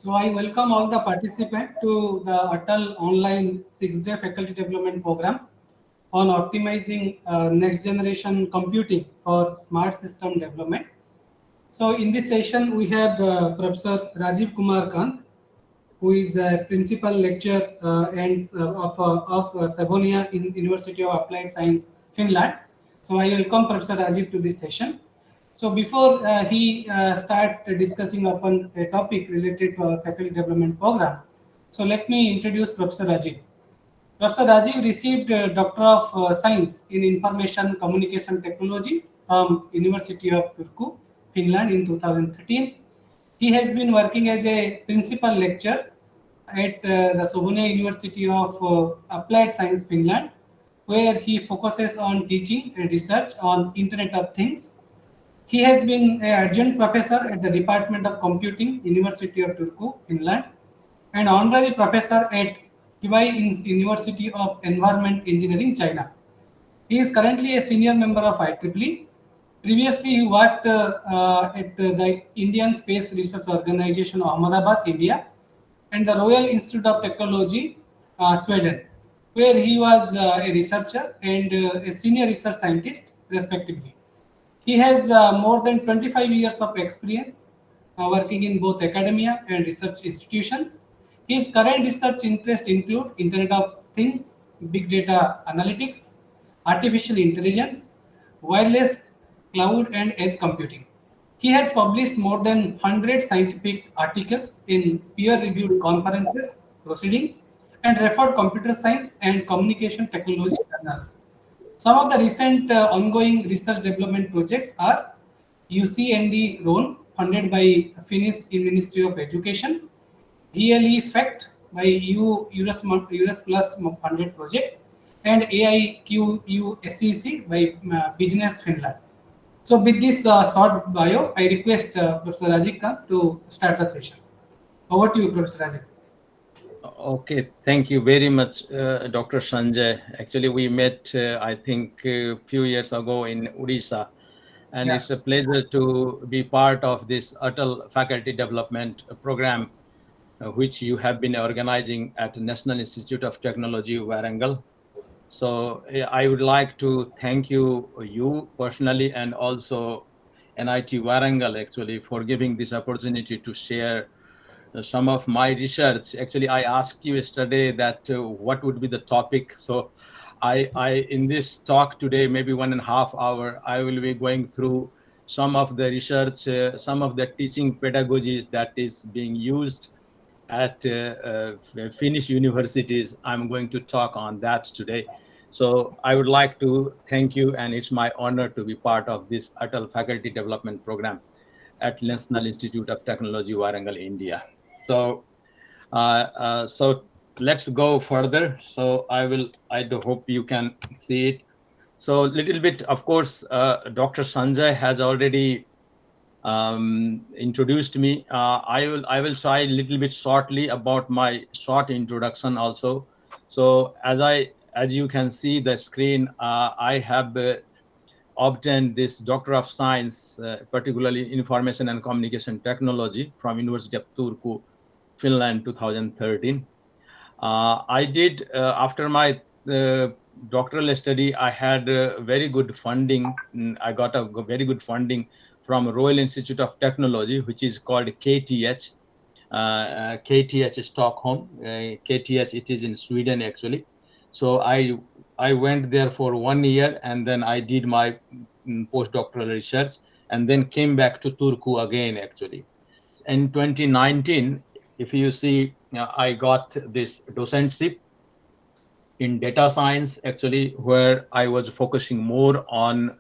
So I welcome all the participants to the ATAL online 6-day faculty development program on optimizing next generation computing for smart system development. So in this session, we have Professor Rajeev Kumar Kanth, who is a principal lecturer of Savonia in University of Applied Science, Finland. So I welcome Professor Rajeev to this session. So before he start discussing upon a topic related to our faculty development program, so let me introduce Professor Rajeev. Professor Rajeev received Doctor of Science in Information Communication Technology from University of Turku, Finland in 2013. He has been working as a principal lecturer at the Savonia University of Applied Science, Finland, where he focuses on teaching and research on Internet of Things. He has been an adjunct professor at the Department of Computing, University of Turku, Finland, and honorary professor at Hubei University of Environment Engineering, China. He is currently a senior member of IEEE. Previously, he worked at the Indian Space Research Organization, Ahmedabad, India, and the Royal Institute of Technology, Sweden, where he was a researcher and a senior research scientist, respectively. He has more than 25 years of experience working in both academia and research institutions. His current research interests include Internet of Things, Big Data Analytics, Artificial Intelligence, Wireless, Cloud and Edge Computing. He has published more than 100 scientific articles in peer-reviewed conferences, proceedings, and referred computer science and communication technology journals. Some of the recent ongoing research development projects are UCND RON, funded by Finnish Ministry of Education, DLE FACT by EU Eures Plus funded project, and AIQU SEC by Business Finland. So with this short bio, I request Professor Rajeev Kanth to start the session. Over to you, Professor Rajeev. Okay, thank you very much, Dr. Sanjay. Actually, we met, I think, a few years ago in Odisha, and it's a pleasure to be part of this ATAL faculty development program, which you have been organizing at National Institute of Technology, Warangal. So I would like to thank you personally, and also NIT Warangal actually for giving this opportunity to share some of my research. Actually, I asked you yesterday that what would be the topic. So I in this talk today, maybe 1.5 hours, I will be going through some of the research, some of the teaching pedagogies that is being used at Finnish universities. I'm going to talk on that today. So I would like to thank you, and it's my honor to be part of this ATAL faculty development program at National Institute of Technology, Warangal, India. So let's go further. So I do hope you can see it. So little bit, of course, Dr. Sanjay has already introduced me. I will try a little bit shortly about my short introduction also. So as you can see the screen, I have obtained this Doctor of Science, particularly Information and Communication Technology from University of Turku, Finland, 2013. I did, after my doctoral study, I had very good funding. I got a very good funding from Royal Institute of Technology, which is called KTH. KTH Stockholm. KTH, it is in Sweden actually. So I went there for 1 year, and then I did my postdoctoral research, and then came back to Turku again actually. In 2019, if you see, I got this docentship in data science actually, where I was focusing more on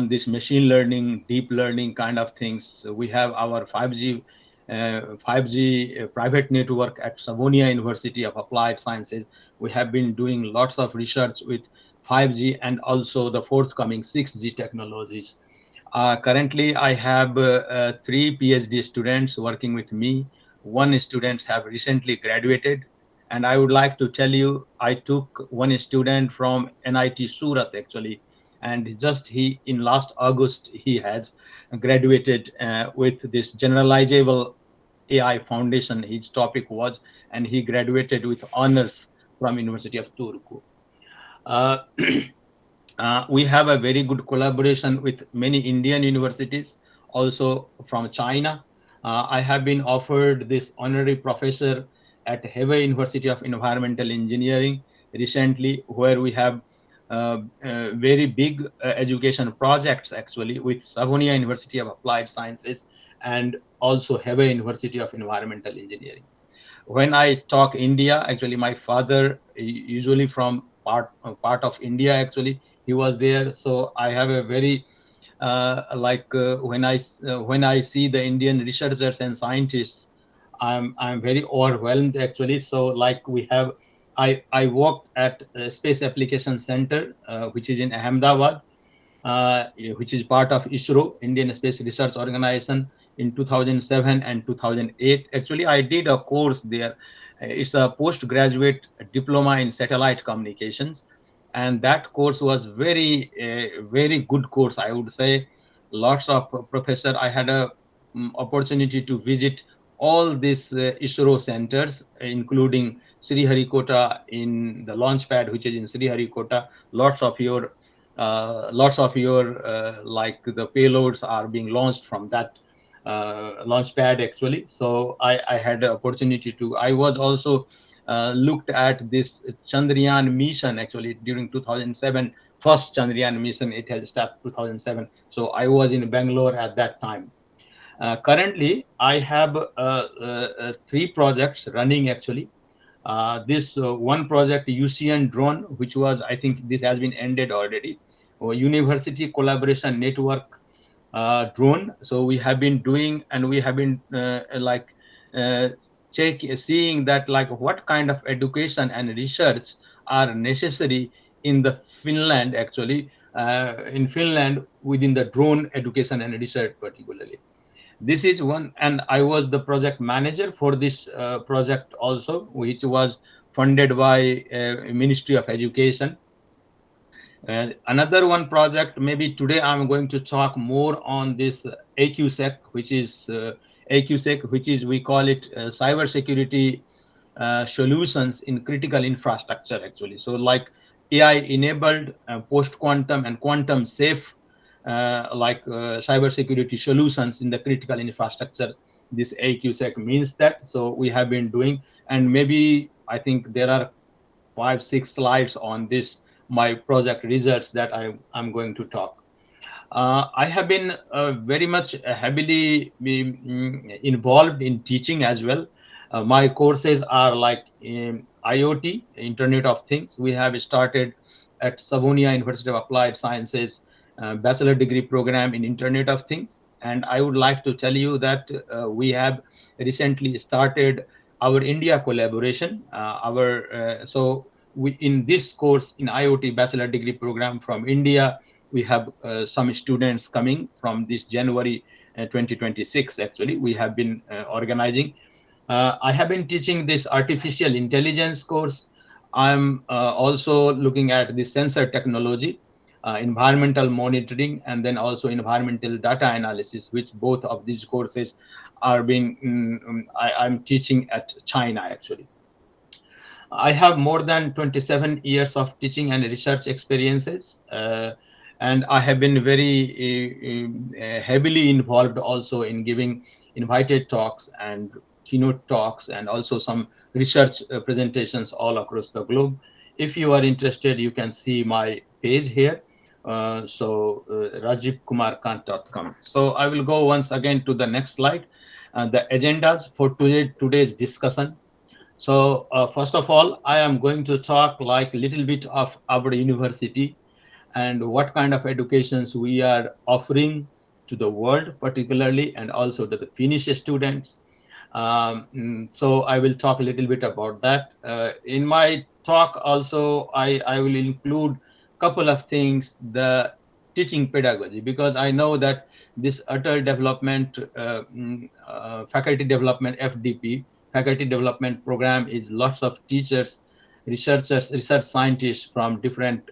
this machine learning, deep learning kind of things. So we have our 5G private network at Savonia University of Applied Sciences. We have been doing lots of research with 5G and also the forthcoming 6G technologies. Currently, I have 3 PhD students working with me. 1 student have recently graduated. And I would like to tell you, I took 1 student from NIT Surat actually, and just in last August he has graduated with this generalizable AI Foundation, his topic was, and he graduated with honors from University of Turku. Uh, we have a very good collaboration with many Indian universities, also from China. I have been offered this honorary professor at Hebei University of Environmental Engineering recently, where we have very big education projects actually with Savonia University of Applied Sciences and also Hebei University of Environmental Engineering. When I talk India, actually my father usually from part of India, actually he was there. So I have a very when I see the Indian researchers and scientists, I'm very overwhelmed actually. So like we have, I worked at Space Application Center, which is in Ahmedabad, which is part of ISRO, Indian Space Research Organization, in 2007 and 2008. Actually, I did a course there. It's a postgraduate diploma in satellite communications, and that course was very good course, I would say. Lots of professor. I had a opportunity to visit all these ISRO centers, including Sriharikota in the launch pad, which is in Sriharikota. Lots of your like the payloads are being launched from that launch pad actually. So I had the opportunity to. I was also looked at this Chandrayaan mission actually during 2007. First Chandrayaan mission, it has started 2007. So I was in Bangalore at that time. Currently, I have three projects running actually. This one project, UCN drone, which was, I think this has been ended already, university collaboration network drone. So we have been doing, and we have been uh, seeing that like what kind of education and research are necessary in the Finland actually, in Finland within the drone education and research particularly. This is one, and I was the project manager for this project also, which was funded by Ministry of Education. And another one project, maybe today I'm going to talk more on this AQSEC, which is we call it cyber security solutions in critical infrastructure actually. So like AI enabled post quantum and quantum safe cyber security solutions in the critical infrastructure. This AQSEC means that. So we have been doing, and maybe I think there are 5 6 slides on this my project results that I'm going to talk. I have been very much heavily involved in teaching as well. My courses are like in IoT, Internet of Things. We have started at Savonia University of Applied Sciences bachelor degree program in Internet of Things. And I would like to tell you that we have recently started our India collaboration. We, in this course in IoT bachelor degree program from India, we have some students coming from this January 2026. Actually, we have been organizing. I have been teaching this artificial intelligence course. I'm also looking at the sensor technology, environmental monitoring, and then also environmental data analysis, which both of these courses are being. I'm teaching at China actually. I have more than 27 years of teaching and research experiences, and I have been very heavily involved also in giving invited talks and keynote talks, and also some research presentations all across the globe. If you are interested, you can see my page here. RajeevKumarKanth.com. So I will go once again to the next slide. The agendas for today's discussion. So first of all, I am going to talk like a little bit of our university and what kind of educations we are offering to the world, particularly, and also to the Finnish students. So I will talk a little bit about that. In my talk also, I will include a couple of things, the teaching pedagogy, because I know that this ATAL development, faculty development, FDP, faculty development program is lots of teachers, researchers, research scientists from different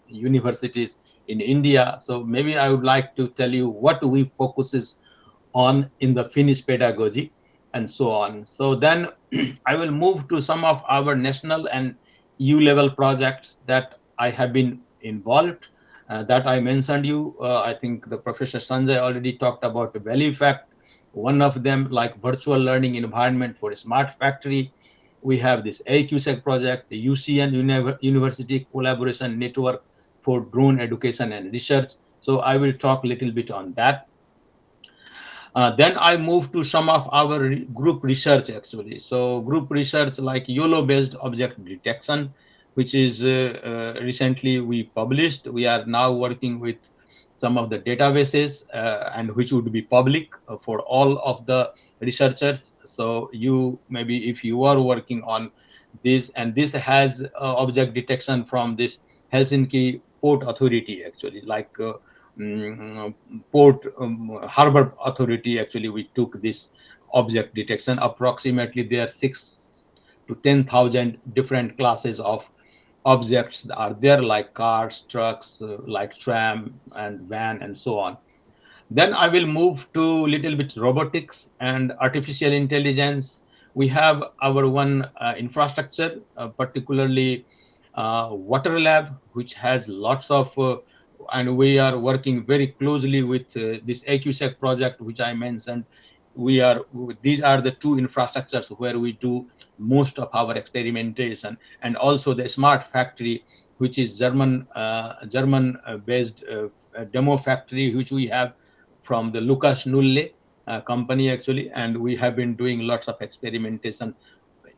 universities in India. So maybe I would like to tell you what we focuses on in the Finnish pedagogy, and so on. So then I will move to some of our national and EU level projects that I have been involved, that I mentioned you. I think the Professor Sanjay already talked about the value effect. One of them, like virtual learning environment for a smart factory. We have this AQSEC project, the UCN University Collaboration Network for Drone Education and Research. So I will talk a little bit on that. Then I moved to some of our group research actually. So group research like YOLO based object detection, which is recently we published. We are now working with some of the databases and which would be public for all of the researchers. So you maybe if you are working on this, and this has object detection from this Helsinki Port Authority actually, like mm, port harbor authority actually, we took this object detection. Approximately there are 6 to 10,000 different classes of objects that are there, like cars, trucks, like tram and van and so on. Then I will move to little bit robotics and artificial intelligence. We have our one infrastructure, particularly water lab, which has lots of, and we are working very closely with this AQSEC project, which I mentioned. We are These are the two infrastructures where we do most of our experimentation, and also the smart factory, which is German based demo factory, which we have from the Lucas Nulle company actually, and we have been doing lots of experimentation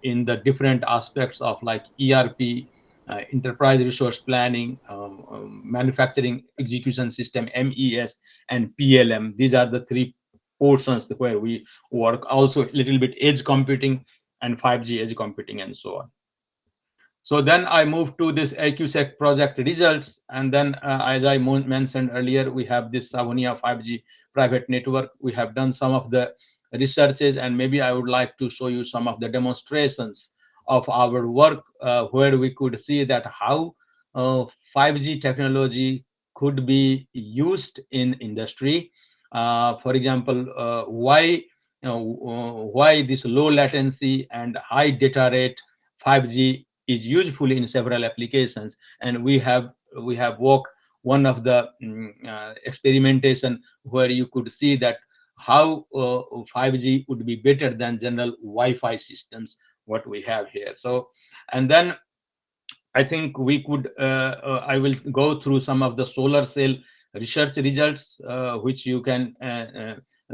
in the different aspects of like ERP, enterprise resource planning, manufacturing execution system MES, and PLM. These are the three portions where we work. Also a little bit edge computing and 5G edge computing and so on. So then I moved to this AQSEC project results. And then, as I mentioned earlier, we have this Savonia 5G private network. We have done some of the researches, and maybe I would like to show you some of the demonstrations of our work, where we could see that how 5G technology could be used in industry. For example, why this low latency and high data rate 5G is useful in several applications. And we have worked one of the experimentation where you could see that how 5G would be better than general Wi-Fi systems, what we have here. So, and then I think we could, I will go through some of the solar cell research results, which you can,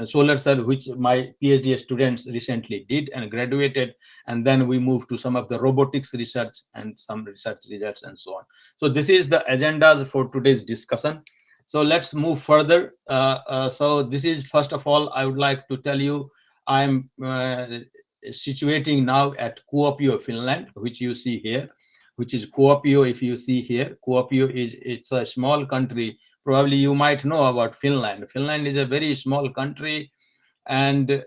solar cell, which my PhD students recently did and graduated. And then we move to some of the robotics research and some research results and so on. So this is the agendas for today's discussion. So let's move further. So this is, first of all, I would like to tell you, I'm situating now at Kuopio, Finland, which you see here, which is Kuopio. If you see here, Kuopio it's a small country. Probably you might know about Finland. Finland is a very small country, and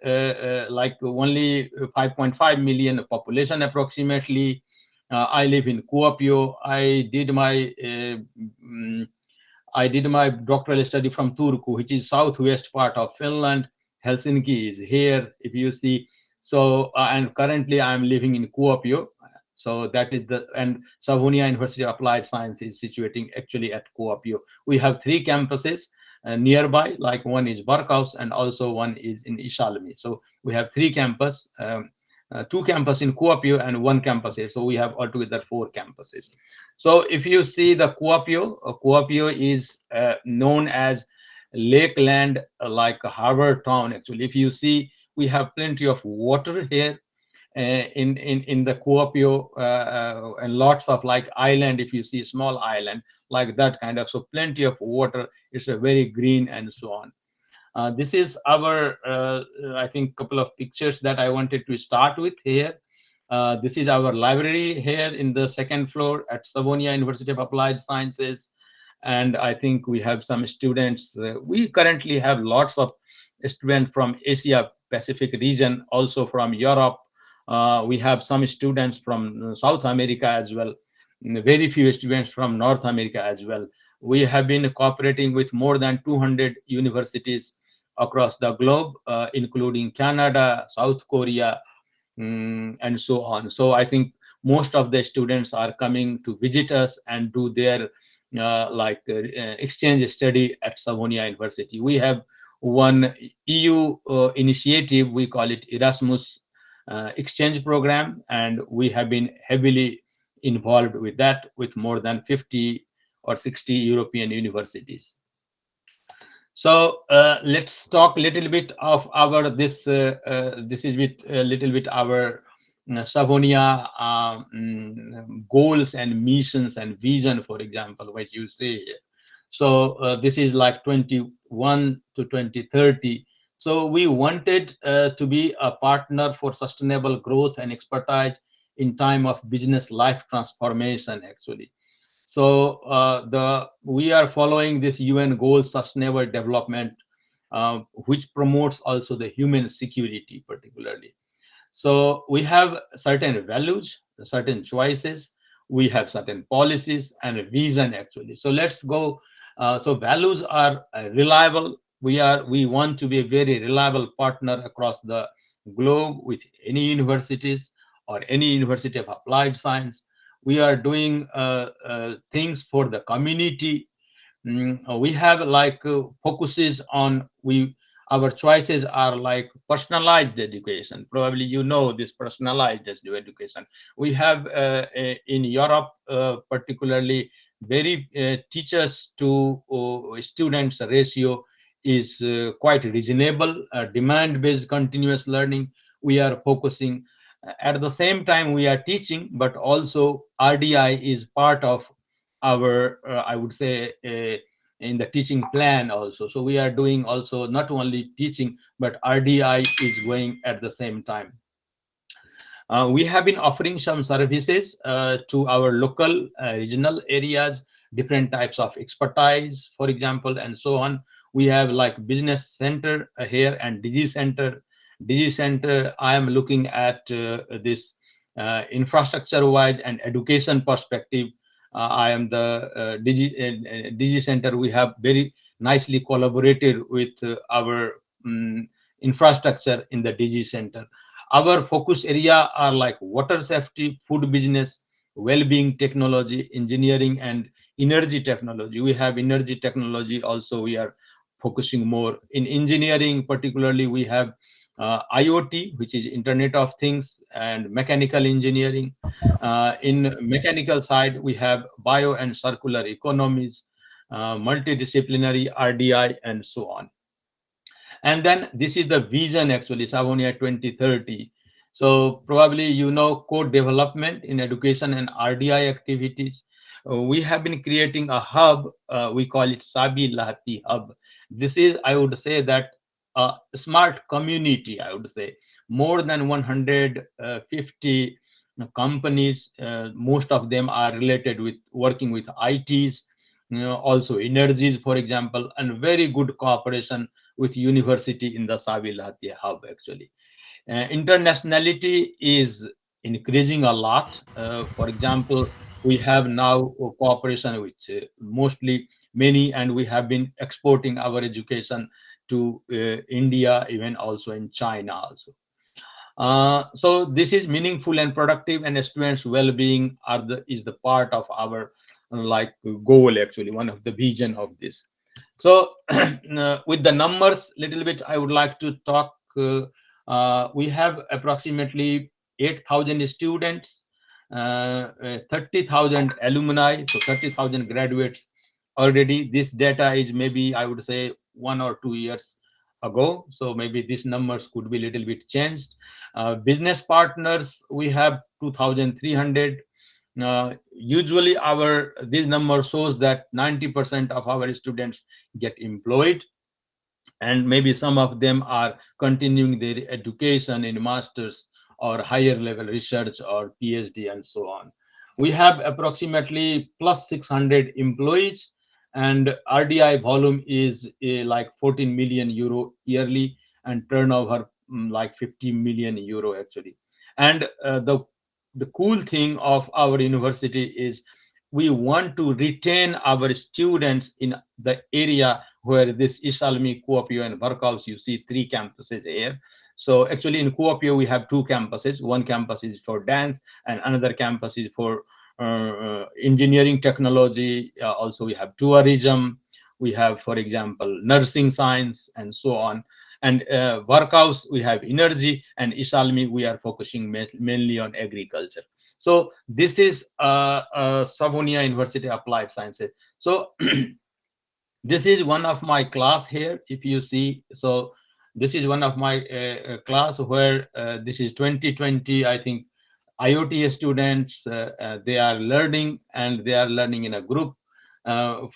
like only 5.5 million population approximately. I live in Kuopio. I did my doctoral study from Turku, which is southwest part of Finland. Helsinki is here, if you see. So, and currently I'm living in Kuopio. So that is and Savonia University of Applied Science is situating actually at Kuopio. We have 3 campuses nearby, like one is Varkaus and also one is in Isalmi. So we have 3 campus, 2 campus in Kuopio and 1 campus here. So we have altogether 4 campuses. So if you see the Kuopio, Kuopio is known as Lakeland, like a harbor town. Actually, if you see, we have plenty of water here in the Kuopio, and lots of like island. If you see small island like that kind of, so plenty of water. It's a very green and so on. This is our, I think, couple of pictures that I wanted to start with here. This is our library here in the 2nd floor at Savonia University of Applied Sciences. And I think we have some students. We currently have lots of students from Asia Pacific region, also from Europe. We have some students from South America as well. Very few students from North America as well. We have been cooperating with more than 200 universities across the globe, including Canada, South Korea, and so on. So I think most of the students are coming to visit us and do their exchange study at Savonia University. We have one EU initiative, we call it Erasmus exchange program, and we have been heavily involved with that, with more than 50 or 60 European universities. So let's talk a little bit of our this is with a little bit our Savonia goals and missions and vision, for example, what you say here. So this is like 21 to 2030. So we wanted to be a partner for sustainable growth and expertise in time of business life transformation, actually. So the we are following this UN goals sustainable development, which promotes also the human security particularly. So we have certain values, certain choices, we have certain policies and a vision, actually. So let's go. So values are reliable. We want to be a very reliable partner across the globe with any universities or any university of applied science. We are doing things for the community. We have focuses on we our choices are like personalized education. Probably you know this personalized education. We have in Europe, particularly, very teachers to students ratio is quite reasonable. Demand based continuous learning we are focusing. At the same time we are teaching, but also RDI is part of our I would say in the teaching plan also. So we are doing also not only teaching, but RDI is going at the same time. We have been offering some services to our local regional areas, different types of expertise, for example, and so on. We have like business center here and digi center. Digi center, I am looking at this infrastructure wise and education perspective. I am the digi center. We have very nicely collaborated with our infrastructure in the digi center. Our focus area are like water safety, food business, well-being technology, engineering, and energy technology. We have energy technology also. We are focusing more in engineering. Particularly, we have IoT, which is Internet of Things, and mechanical engineering. In mechanical side, we have bio and circular economies, multidisciplinary RDI, and so on. And then this is the vision, actually, Savonia 2030. So probably you know code development in education and RDI activities. We have been creating a hub. We call it Sabi Lahati Hub. This is, I would say, that a smart community. I would say more than 150 companies. Most of them are related with working with ITs, also energies, for example, and very good cooperation with university in the Savilati hub, actually. Internationality is increasing a lot. For example, we have now cooperation with mostly many, and we have been exporting our education to India, even also in China also. So this is meaningful and productive, and students' well-being is the part of our like goal, actually, one of the vision of this. So with the numbers little bit, I would like to talk. We have approximately 8,000 students, 30,000 alumni, so 30,000 graduates already. This data is maybe, I would say, 1 or 2 years ago, so maybe these numbers could be a little bit changed. Business partners, we have 2,300. Usually our this number shows that 90% of our students get employed, and maybe some of them are continuing their education in masters or higher level research or PhD and so on. We have approximately plus 600 employees, and RDI volume is like 14 million euro yearly, and turnover like 50 million euro, actually. And the cool thing of our university is we want to retain our students in the area where this Isalmi, Kuopio, and Varkaus, you see 3 campuses here. So actually in Kuopio, we have 2 campuses. One campus is for dance and another campus is for engineering technology. Also, we have tourism. We have, for example, nursing science and so on. And Varkaus, we have energy, and Isalmi, we are focusing mainly on agriculture. So this is Savonia University Applied Sciences. So this is one of my class here, if you see. So this is one of my class where this is 2020, I think, IoT students. They are learning, and they are learning in a group.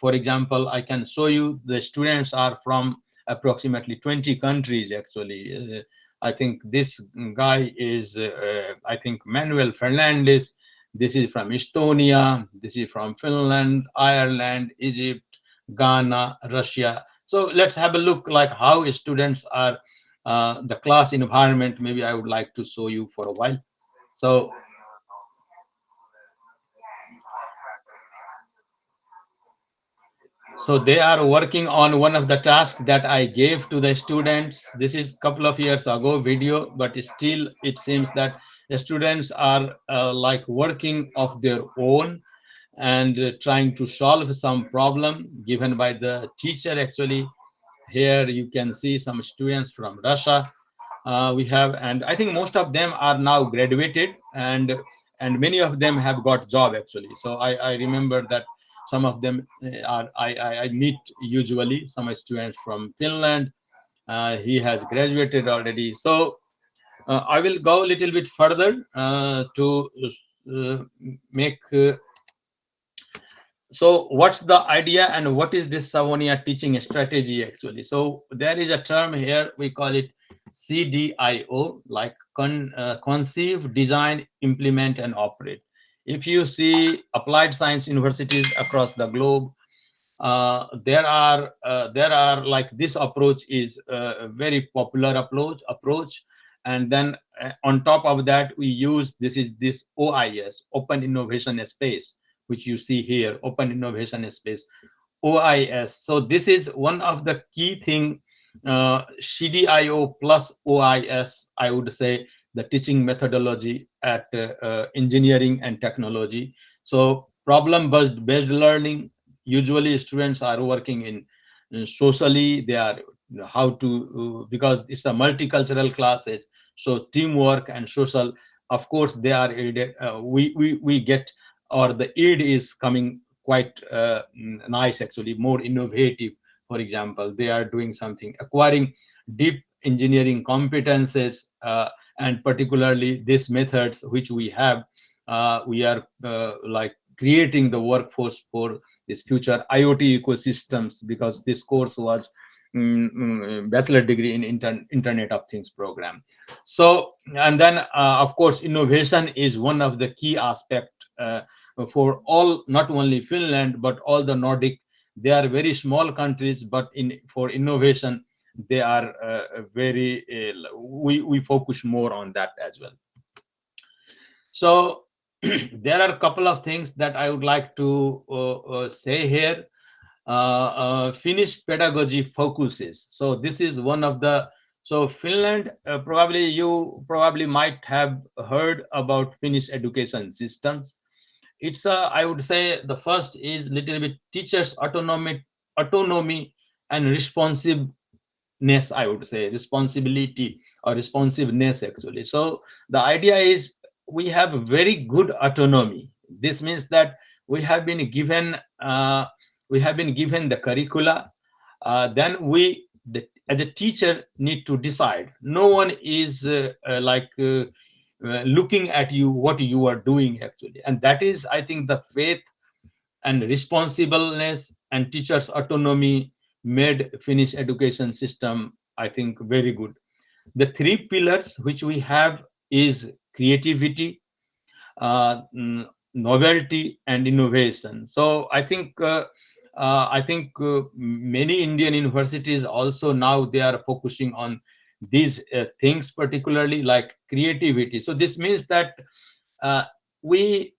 For example, I can show you the students are from approximately 20 countries actually. I think this guy is I think Manuel Fernandez. This is from Estonia, this is from Finland, Ireland, Egypt, Ghana, Russia. So let's have a look like how students are, the class environment. Maybe I would like to show you for a while. So they are working on one of the tasks that I gave to the students. This is a couple of years ago video, but still it seems that the students are like working of their own, and trying to solve some problem given by the teacher actually. Here you can see some students from Russia. We have, and I think most of them are now graduated, and many of them have got job actually. So I remember that some of them are, I meet usually some students from Finland. He has graduated already. So I will go a little bit further to make so what's the idea and what is this Savonia teaching strategy actually? So there is a term here, we call it CDIO, like conceive, design, implement, and operate. If you see applied science universities across the globe, there are like this approach is a very popular approach. And then on top of that, we use this OIS, Open Innovation Space, which you see here, Open Innovation Space, OIS. So this is one of the key thing, CDIO plus OIS, I would say, the teaching methodology at engineering and technology. So problem-based learning, usually students are working in socially, they are how to, because it's a multicultural classes, so teamwork and social, of course, they are aided. We get, or the aid is coming quite nice actually, more innovative. For example, they are doing something, acquiring deep engineering competences, and particularly these methods which we have, we are like creating the workforce for this future IoT ecosystems, because this course was bachelor degree in Internet of Things program. So, and then of course innovation is one of the key aspect for all, not only Finland but all the Nordic. They are very small countries, but for innovation they are very we focus more on that as well. So there are a couple of things that I would like to say here. Finnish pedagogy focuses. So this is one of the, so Finland, probably you probably might have heard about Finnish education systems. It's I would say the first is little bit teachers autonomy and responsiveness, I would say, responsibility or responsiveness actually. So the idea is we have very good autonomy. This means that we have been given the curricula. Then as a teacher, need to decide. No one is looking at you what you are doing actually, and that is, I think, the faith and responsibleness and teachers autonomy made Finnish education system, I think, very good. The 3 pillars which we have is creativity, novelty, and innovation. So I think many Indian universities also now they are focusing on these things, particularly like creativity. So this means that we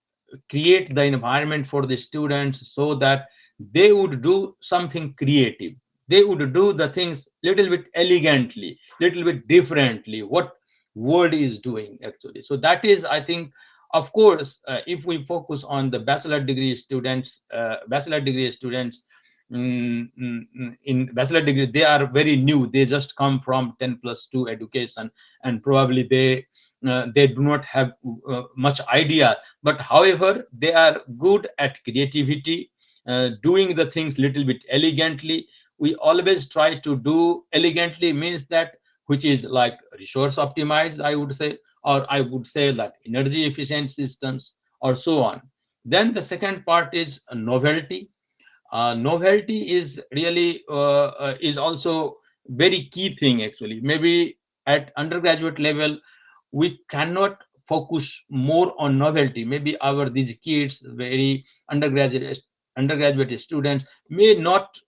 create the environment for the students so that they would do something creative. they would do the things little bit elegantly, little bit differently, what world is doing actually. So that is, I think, of course, if we focus on the bachelor degree students, in bachelor degree, they are very new, they just come from 10+2 education, and probably they do not have much idea, but however they are good at creativity, doing the things little bit elegantly. We always try to do elegantly, means that which is like resource optimized, I would say, or I would say that energy efficient systems, or so on. Then the second part is novelty. Novelty is really is also very key thing actually. Maybe at undergraduate level we cannot focus more on novelty. Maybe our these kids, very undergraduate students, may not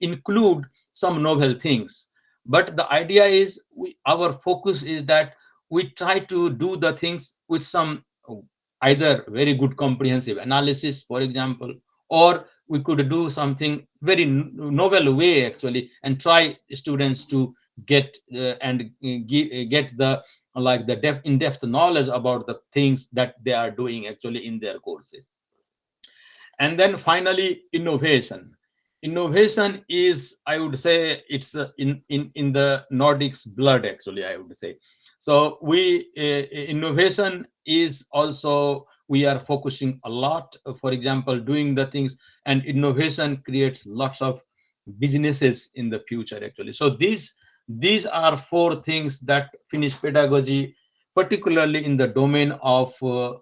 include some novel things, but the idea is our focus is that we try to do the things with some either very good comprehensive analysis, for example, or we could do something very novel way actually, and try students to get and get the like the in-depth knowledge about the things that they are doing actually in their courses. And then finally, innovation is, I would say, it's in the Nordics blood actually, I would say. So we innovation is also, we are focusing a lot, for example, doing the things, and innovation creates lots of businesses in the future actually. So these are four things that Finnish pedagogy, particularly in the domain of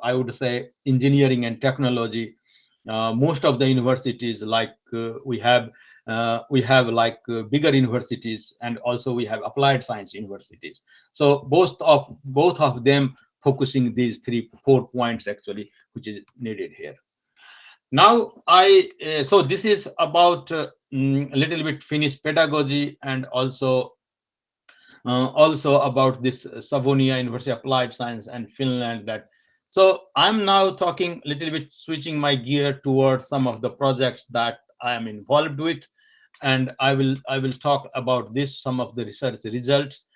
I would say engineering and technology, most of the universities, like we have like bigger universities, and also we have applied science universities. So both of them focusing these 3 4 points actually, which is needed here. Now so this is about a little bit Finnish pedagogy, and also about this Savonia University Applied Science and Finland. That, so I'm now talking a little bit, switching my gear towards some of the projects that I am involved with, and I will talk about this, some of the research results.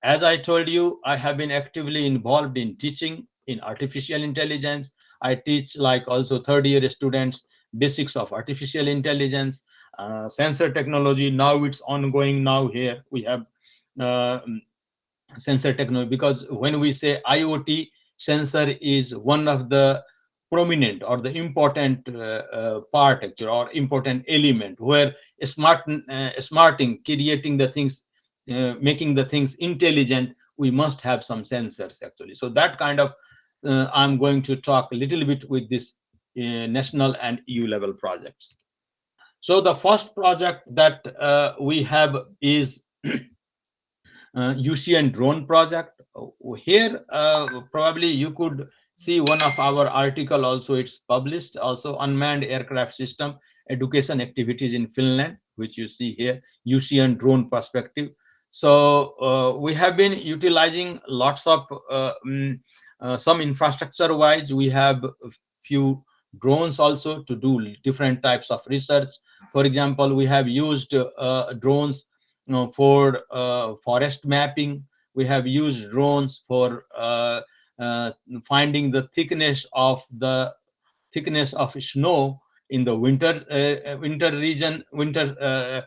As I told you, I have been actively involved in teaching in artificial intelligence. I teach like also third year students basics of artificial intelligence, sensor technology. Now it's ongoing. Now here we have uh, sensor technology, because when we say IoT, sensor is one of the prominent or the important part actually, or important element, where smarting, creating the things, making the things intelligent, we must have some sensors actually. So that kind of I'm going to talk a little bit with this national and EU level projects. So the first project that we have is UCN drone project. Here, probably you could see one of our article also. It's published also, unmanned aircraft system education activities in Finland, which you see here, UCN drone perspective. So we have been utilizing lots of some infrastructure wise. We have a few drones also to do different types of research. For example, we have used drones for forest mapping. We have used drones for uh, finding the thickness of snow in the winter region, winter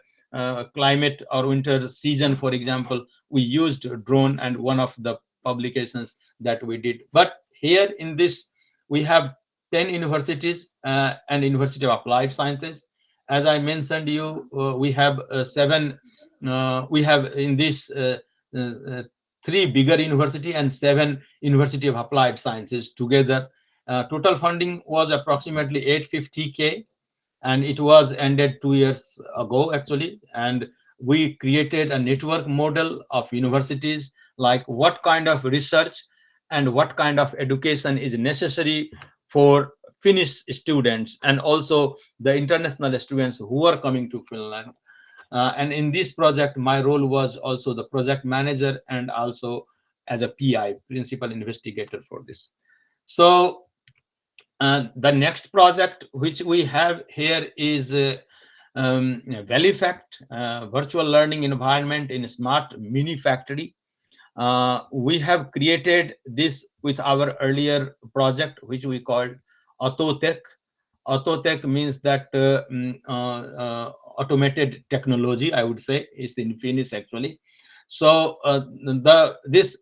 climate, or winter season, for example. We used drone, and one of the publications that we did. But here in this, we have 10 universities and University of Applied Sciences. As I mentioned you, we have seven. We have in this uh, three bigger university and seven University of Applied Sciences together. Total funding was approximately 850K, and it was ended 2 years ago actually. And we created a network model of universities, like what kind of research and what kind of education is necessary for Finnish students, and also the international students who are coming to Finland. And in this project, my role was also the project manager, and also as a PI, principal investigator, for this. So the next project which we have here is Valifact, virtual learning environment in smart mini factory. We have created this with our earlier project, which we called Autotech. Autotech means that automated technology, I would say, is in Finnish actually. So the this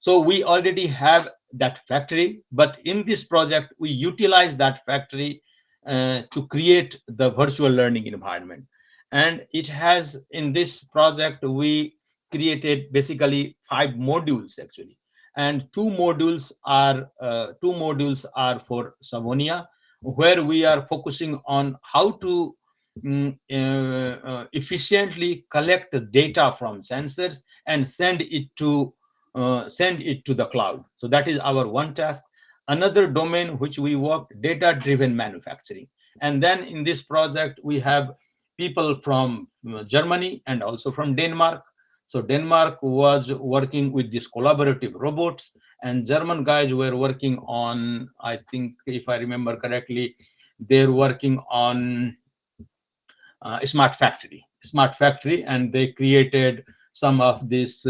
so we already have that factory, but in this project we utilize that factory to create the virtual learning environment. And it has, in this project we created basically 5 modules actually, and two modules are for Savonia, where we are focusing on how to efficiently collect the data from sensors and send it to the cloud. So that is our one task. Another domain which we work, data driven manufacturing. And then in this project we have people from Germany and also from Denmark. So Denmark was working with these collaborative robots, and German guys were working on, I think if I remember correctly, they're working on smart factory, and they created some of this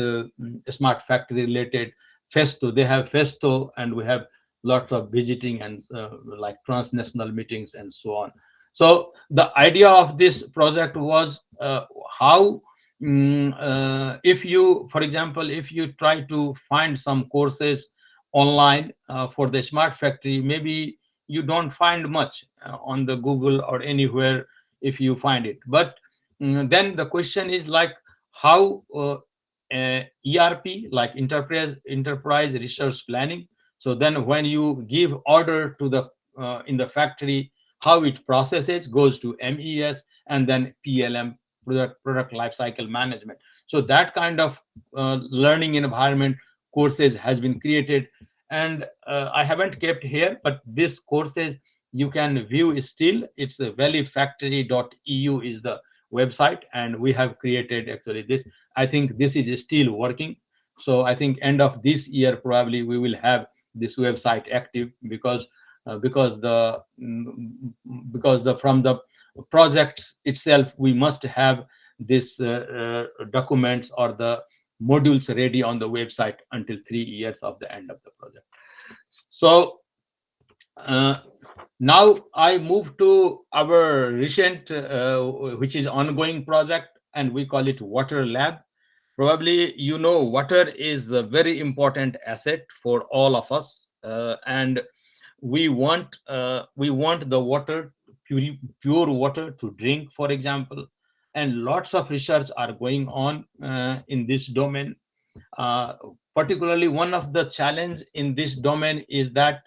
smart factory related festo. They have festo, and we have lots of visiting and like transnational meetings and so on. So the idea of this project was how if you, for example, if you try to find some courses online for the smart factory, maybe you don't find much on the Google or anywhere if you find it. But then the question is like how ERP, like enterprise resource planning. So then when you give order to the in the factory, how it processes goes to MES, and then PLM, product life cycle management. So that kind of learning environment courses has been created, and I haven't kept here, but this courses you can view still. It's a valleyfactory.eu is the website, and we have created actually this. I think this is still working. So I think end of this year probably we will have this website active, because because the from the projects itself we must have this documents or the modules ready on the website until 3 years of the end of the project. So uh, now I move to our recent, which is ongoing project, and we call it Water Lab. Probably you know water is a very important asset for all of us, and we want the water, pure water to drink, for example. And lots of research are going on in this domain. Uh, Particularly, one of the challenge in this domain is that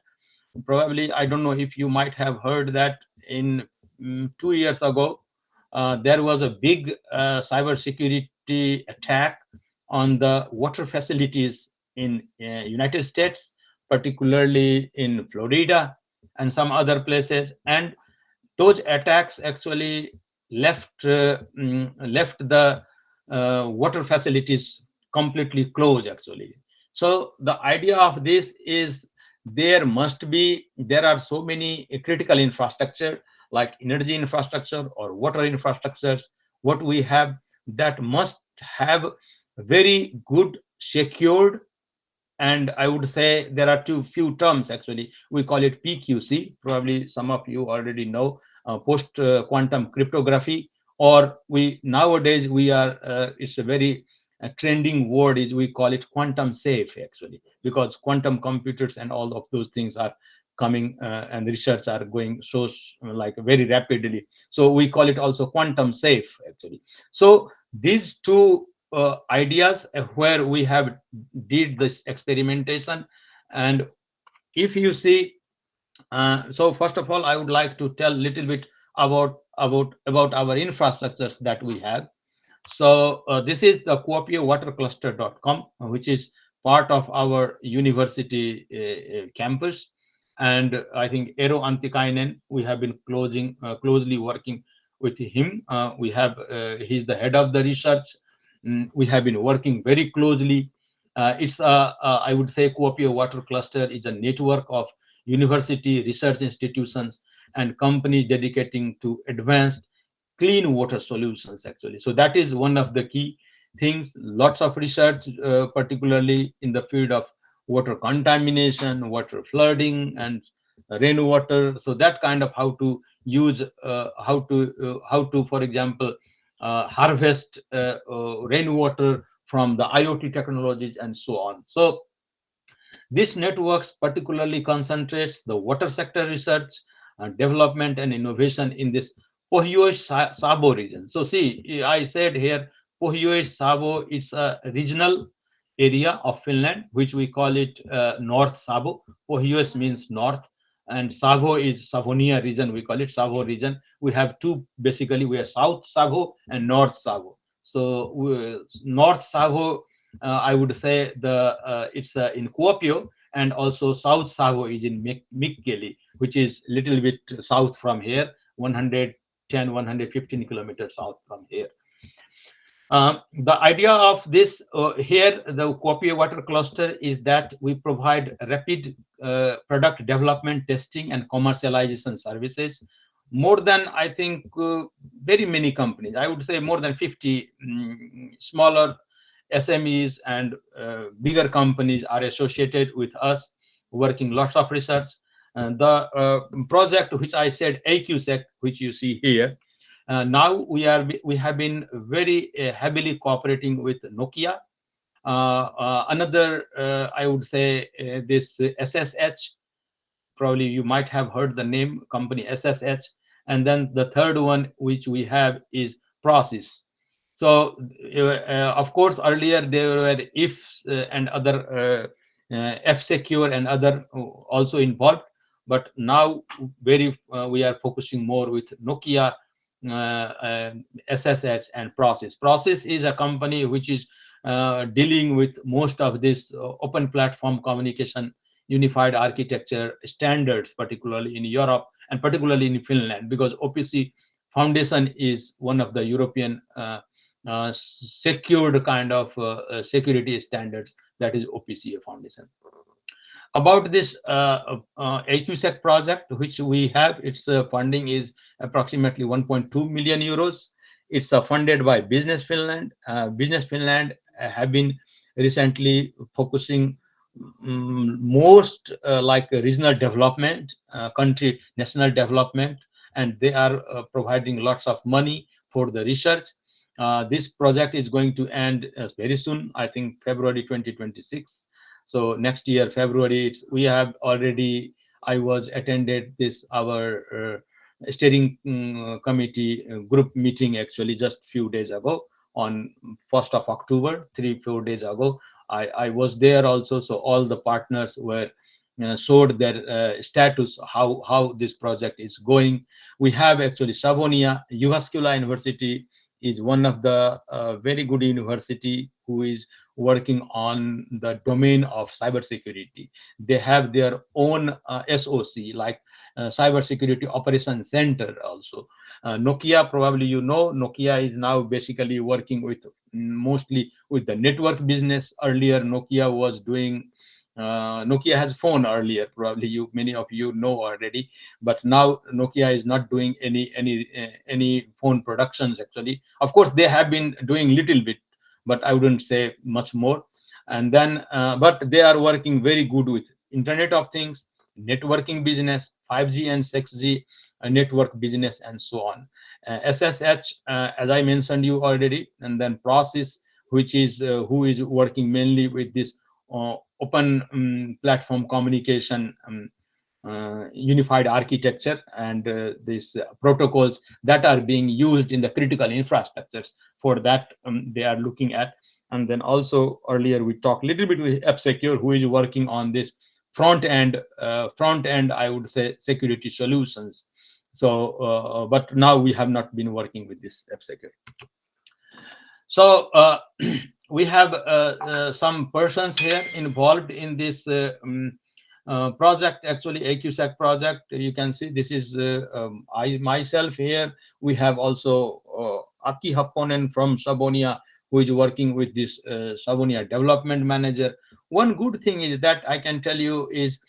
probably I don't know if you might have heard that in 2 years ago there was a big cybersecurity attack on the water facilities in United States, particularly in Florida and some other places. And those attacks actually left the water facilities completely closed actually. So the idea of this is there are so many critical infrastructure like energy infrastructure or water infrastructures what we have that must have very good secured. And I would say there are too few terms actually. We call it PQC. Probably some of you already know post quantum cryptography, or we nowadays we are it's a very trending word is we call it quantum safe actually, because quantum computers and all of those things are coming and research are going so like very rapidly. So we call it also quantum safe actually. So these two ideas where we have did this experimentation. And if you see so first of all I would like to tell a little bit about our infrastructures that we have. So this is the kuopiowatercluster.com, which is part of our university campus. And I think Eero Antikainen, we have been closely working with him. He's the head of the research. We have been working very closely. I would say Kuopio Water Cluster is a network of university research institutions and companies dedicating to advanced clean water solutions actually. So that is one of the key things. Lots of research, particularly in the field of water contamination, water flooding, and rainwater. So that kind of how to use, how to, for example, harvest rainwater from the IoT technologies and so on. So this networks particularly concentrates the water sector research, development, and innovation in this Pohjois-Savo region. So see, I said here, Pohjois-Savo is a regional area of Finland, which we call it North Savo. Pohjois means north, and Savo is Savonia region. We call it Savo region. We have two, basically, we have South Savo and North Savo. So North Savo, I would say it's in Kuopio, and also South Savo is in Mikkeli, which is little bit south from here, 110, 115 kilometers south from here. The idea of this here, the Kuopio water cluster, is that we provide rapid product development, testing, and commercialization services. More than, I think, very many companies, I would say more than 50 smaller SMEs and bigger companies are associated with us, working lots of research. The project which I said, AQSEC, which you see here, now we have been very heavily cooperating with Nokia. Another, I would say, this SSH, probably you might have heard the name company SSH, and then the third one which we have is Process. So of course earlier there were IFs and other F-Secure and other also involved, but now we are focusing more with Nokia, SSH, and Process. Process is a company which is dealing with most of this open platform communication, unified architecture standards, particularly in Europe and particularly in Finland, because OPC Foundation is one of the European secured kind of security standards, that is OPC Foundation. About this AQSEC project, which we have, its funding is approximately 1.2 million euros. It's funded by Business Finland. Business Finland have been recently focusing most like regional development, country national development, and they are providing lots of money for the research. This project is going to end very soon, I think February 2026. So next year February, we have already, I was attended this our steering committee group meeting actually just few days ago on 1st of October, 3-4 days ago. I was there also, so all the partners were showed their status, how this project is going. We have actually Savonia Jyväskylä University is one of the very good university who is working on the domain of cybersecurity. They have their own SOC, like Cybersecurity Operations Center also. Nokia, probably you know, Nokia is now basically working with mostly with the network business. Earlier, Nokia was doing Nokia has phone earlier, probably many of you know already, but now Nokia is not doing any phone productions actually. Of course, they have been doing little bit, but I wouldn't say much more. And then, but they are working very good with Internet of Things, networking business, 5G and 6G network business, and so on. SSH, as I mentioned you already, and then Process, which is who is working mainly with this open platform communication, unified architecture, and these protocols that are being used in the critical infrastructures. For that, they are looking at. And then also earlier we talked a little bit with F-Secure, who is working on this front end, I would say, security solutions. So, but now we have not been working with this F-Secure. So we have some persons here involved in this project, actually AQSEC project. You can see this is I myself here. We have also Aki Happonen from Savonia, who is working with this Savonia development manager. One good thing is that I can tell you is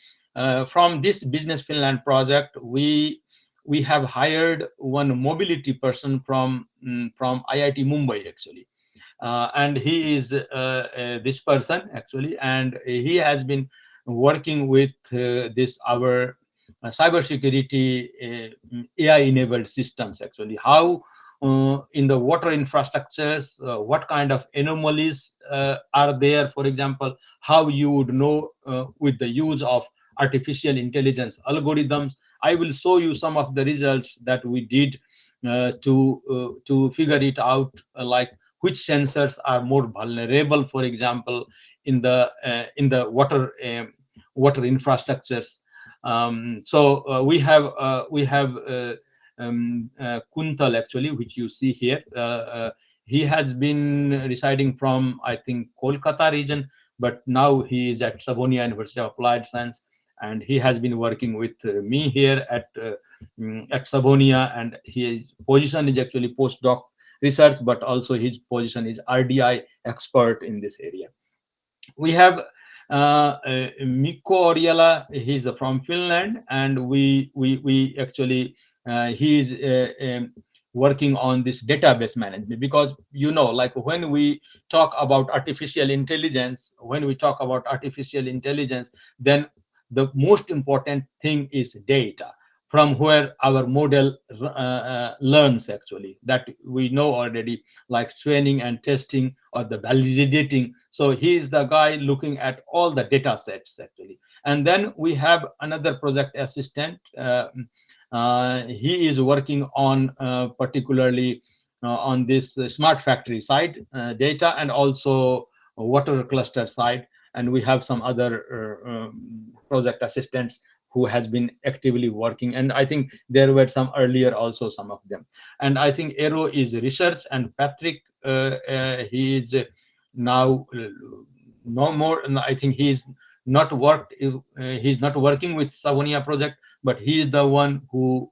from this Business Finland project, we we have hired one mobility person from IIT Mumbai actually, and he is this person actually, and he has been working with this our cybersecurity AI enabled systems actually. How in the water infrastructures, what kind of anomalies are there, for example, how you would know with the use of artificial intelligence algorithms. I will show you some of the results that we did to figure it out, like which sensors are more vulnerable, for example, in the water infrastructures. So we have Kuntal actually, which you see here. He has been residing from, I think, Kolkata region, but now he is at Savonia University of Applied Science, and he has been working with me here at Savonia, and his position is actually postdoc research, but also his position is RDI expert in this area. We have Mikko Orjala. He's from Finland, and we actually he is working on this database management, because like when we talk about artificial intelligence, then the most important thing is data, from where our model learns actually, that we know already, like training and testing or the validating. So he is the guy looking at all the data sets actually. And then we have another project assistant. He is working on particularly on this smart factory side data, and also water cluster side. And we have some other project assistants who has been actively working, and I think there were some earlier also, some of them. And I think Aero is research, and Patrick, he is now no more, and I think he's not working with Savonia project, but he is the one who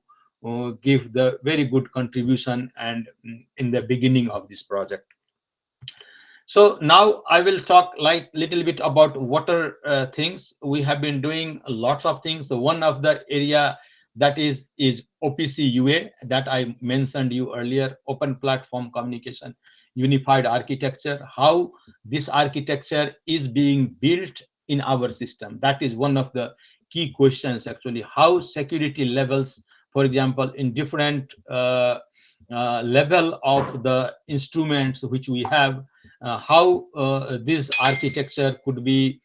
gave the very good contribution and in the beginning of this project. So now I will talk like little bit about water things. We have been doing lots of things. So one of the area that is OPC UA, that I mentioned you earlier, open platform communication unified architecture. How this architecture is being built in our system, that is one of the key questions actually. How security levels, for example, in different level of the instruments which we have, how this architecture could be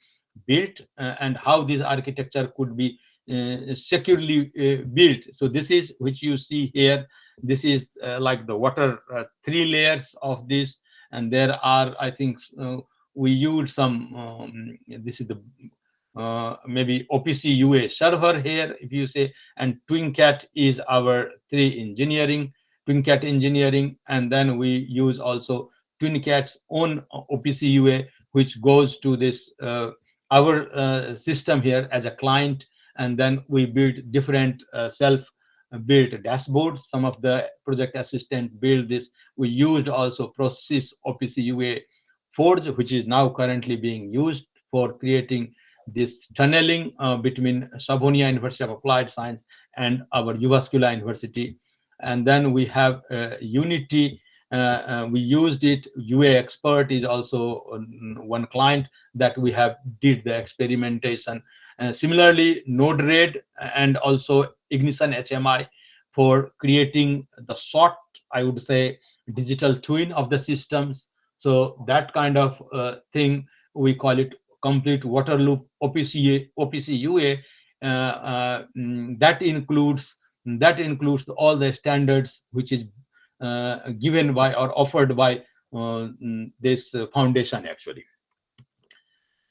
built, and how this architecture could be securely built. So this is which you see here. This is like the water, 3 layers of this, and there are, I think, we use some this is the maybe OPC UA server here, if you say, and TwinCat is our TwinCat engineering, and then we use also TwinCat's own OPC UA, which goes to this our system here as a client, and then we build different self-built dashboards. Some of the project assistant build this. We used also Process OPC UA Forge, which is now currently being used for creating this tunneling between Savonia University of Applied Science and our Jyväskylä University. And then we have Unity. We used it. UA Expert is also one client that we have did the experimentation. Similarly, Node-RED and also Ignition HMI for creating the short, I would say, digital twin of the systems. So that kind of thing, we call it complete water loop OPC UA. That includes all the standards which is given by or offered by this foundation actually.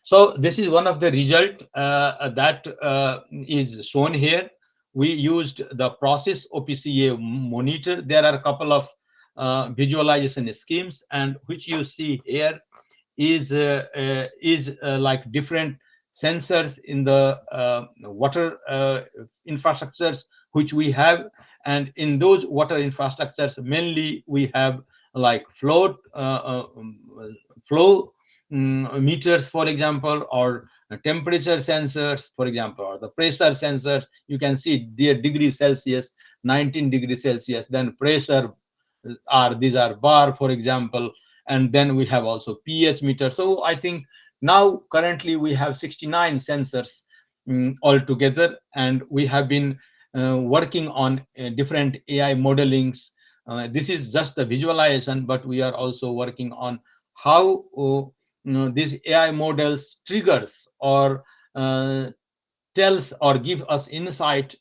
So this is one of the result that is shown here. We used the Process OPCA monitor. There are a couple of visualization schemes, and which you see here is like different sensors in the water infrastructures which we have. And in those water infrastructures, mainly we have like flow meters, for example, or temperature sensors, for example, or the pressure sensors. You can see dear degree Celsius. 19 degrees Celsius. Then pressure are, these are bar, for example, and then we have also pH meter. So I think now currently we have 69 sensors altogether, and we have been working on different AI modelings. This is just a visualization, but we are also working on how these AI models triggers or tells or give us insight,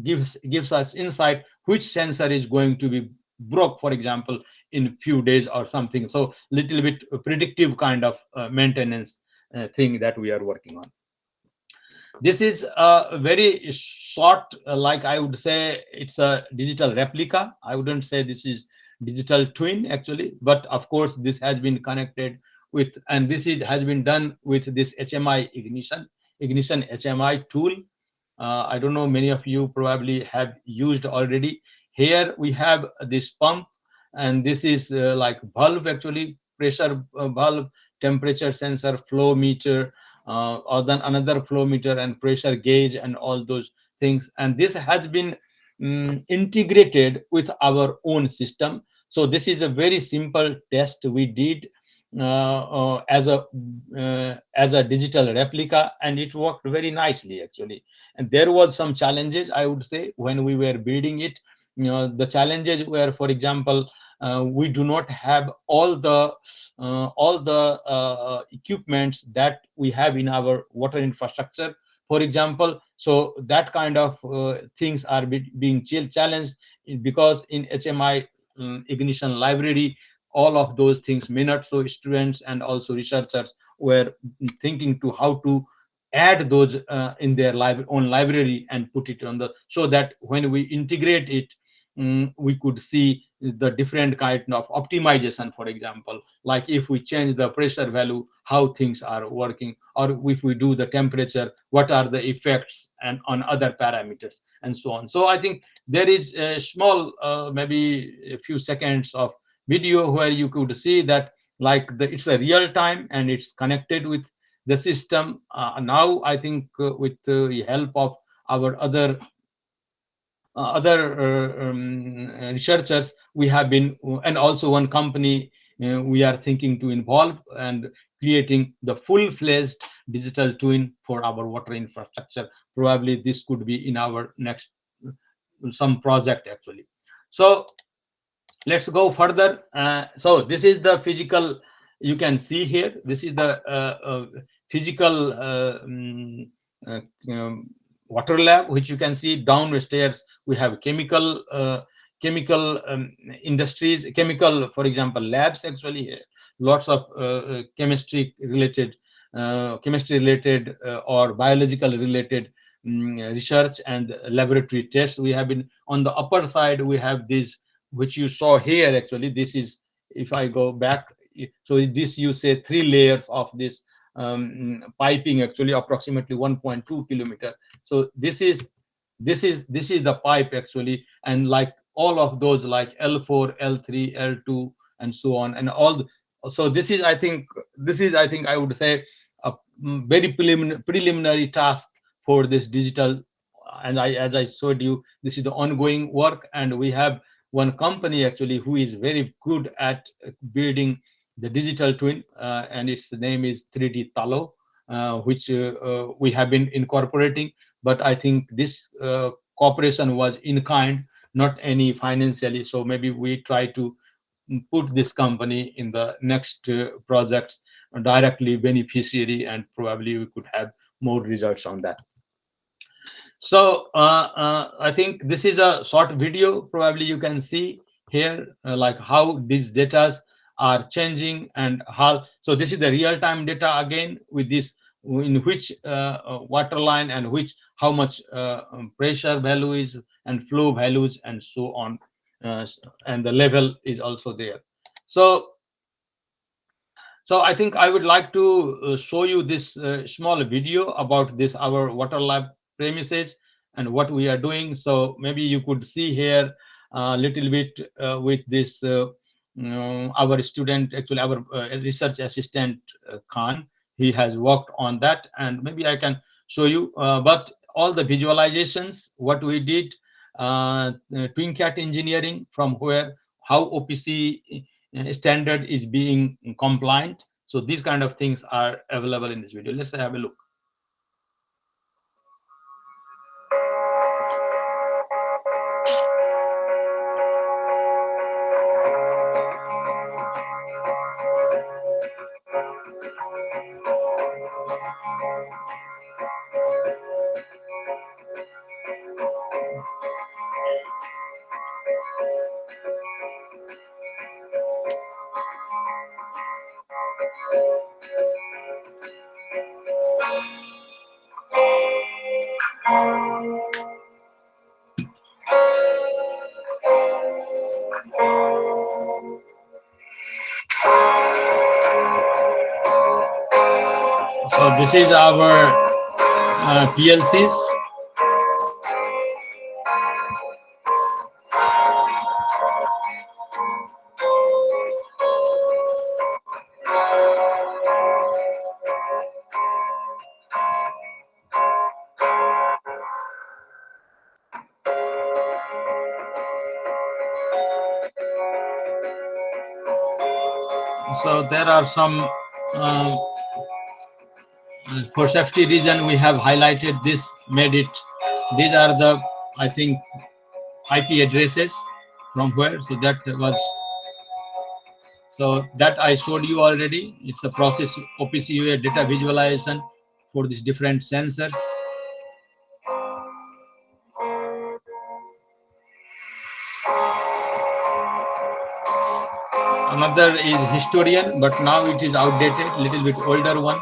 gives us insight which sensor is going to be broke, for example, in few days or something. So little bit predictive kind of maintenance thing that we are working on. This is a very short, like I would say, it's a digital replica. I wouldn't say this is digital twin actually, but of course this has been connected with, and has been done with this HMI ignition HMI tool. I don't know, many of you probably have used already. Here we have this pump, and this is like valve actually, pressure valve, temperature sensor, flow meter, or then another flow meter and pressure gauge and all those things. And this has been integrated with our own system. So this is a very simple test we did as a digital replica, and it worked very nicely actually. And there was some challenges, I would say, when we were building it. The challenges were, for example, we do not have all the equipments that we have in our water infrastructure, for example. So that kind of things are being challenged, because in HMI ignition library, all of those things may not. So students and also researchers were thinking to how to add those in their own library and put it on the, so that when we integrate it, we could see the different kind of optimization. For example, like if we change the pressure value, how things are working, or if we do the temperature, what are the effects and on other parameters, and so on. So I think there is a small maybe a few seconds of video where you could see that, like it's a real time and it's connected with the system. Now I think with the help of our other researchers, we have been, and also one company we are thinking to involve, and creating the full-fledged digital twin for our water infrastructure. Probably this could be in our next some project actually. So let's go further. So this is the physical, you can see here, this is the physical uh, um, water lab, which you can see downstairs. We have chemical industries, chemical, for example, labs actually here. Lots of chemistry related or biological related research and laboratory tests. We have been on the upper side, we have these which you saw here actually. This is, if I go back, so this, you say 3 layers of this piping actually, approximately 1.2 kilometer. So this is the pipe actually, and like all of those, like L4, L3, L2, and so on, and all so this is I think I would say a very preliminary task for this digital. And as I showed you, this is the ongoing work, and we have one company actually who is very good at building the digital twin, and its name is 3D Talo, which we have been incorporating. But I think this cooperation was in kind, not any financially. So maybe we try to put this company in the next projects directly beneficiary, and probably we could have more results on that. So I think this is a short video. Probably you can see here like how these datas are changing and how. So this is the real-time data again, with this in which water line and which how much pressure value is and flow values and so on, and the level is also there. So I think I would like to show you this small video about this our water lab premises and what we are doing. So maybe you could see here a little bit with this our student, actually our research assistant Khan. He has worked on that, and maybe I can show you. But all the visualizations, what we did, TwinCat engineering, from where how OPC standard is being compliant. So these kind of things are available in this video. Let's have a look. So this is our PLCs. So there are some, for safety reason, we have highlighted this, made it. These are the, I think, IP addresses from where. So that was, so that I showed you already. It's a process OPC data visualization for these different sensors. Another is historian, but now it is outdated, little bit older one.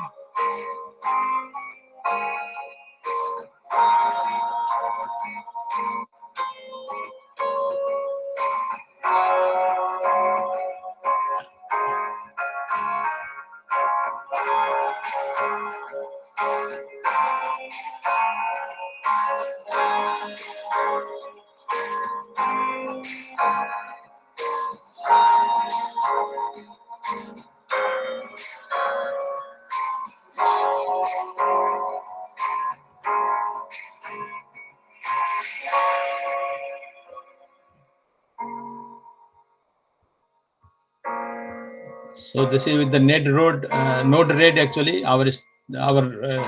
So this is with the Node-RED. Actually, our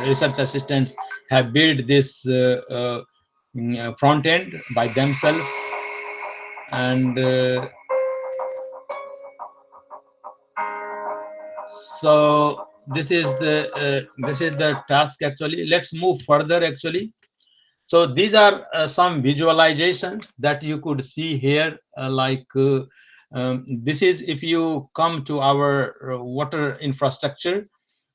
research assistants have built this front end by themselves, and so this is the task. Actually, let's move further. Actually, so these are some visualizations that you could see here, this is if you come to our water infrastructure.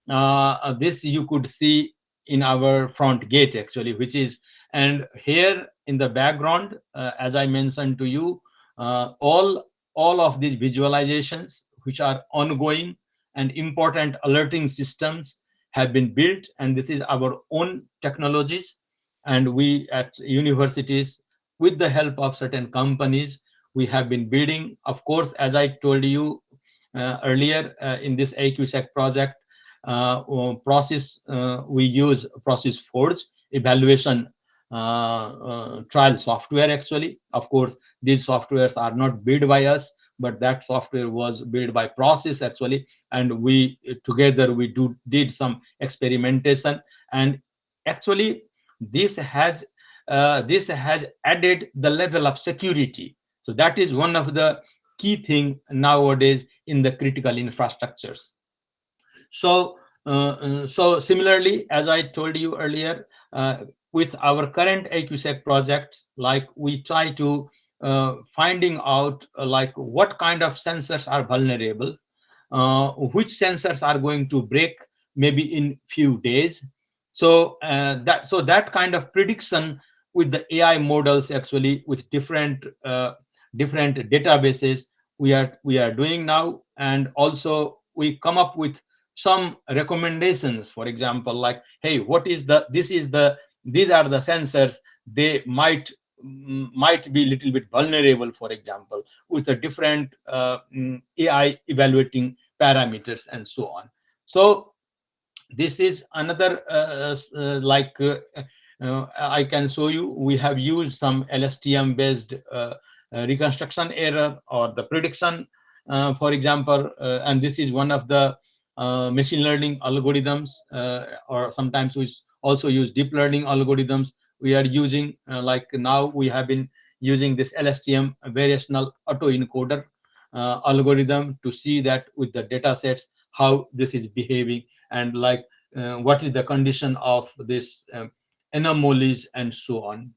This you could see in our front gate, actually, which is, and here in the background, as I mentioned to you, all of these visualizations which are ongoing and important alerting systems have been built, and this is our own technologies, and we at universities, with the help of certain companies, we have been building. Of course, as I told you earlier, in this AQSEC project, we use Process Forge evaluation trial software. Actually, of course, these softwares are not built by us, but that software was built by Process, actually, and we together we did some experimentation, and actually this has added the level of security. So that is one of the key thing nowadays in the critical infrastructures. So similarly, as I told you earlier, with our current AQSEC projects, like we try to finding out like what kind of sensors are vulnerable, which sensors are going to break maybe in few days. So that kind of prediction with the AI models, actually, with different databases we are doing now, and also we come up with some recommendations. For example, like, hey, what is these are the sensors, they might be little bit vulnerable, for example, with a different AI evaluating parameters and so on. So this is another I can show you. We have used some LSTM based reconstruction error or the prediction, for example, and this is one of the machine learning algorithms, or sometimes we also use deep learning algorithms. We are using, like now we have been using this LSTM variational autoencoder algorithm to see that with the data sets how this is behaving, and like what is the condition of this anomalies and so on.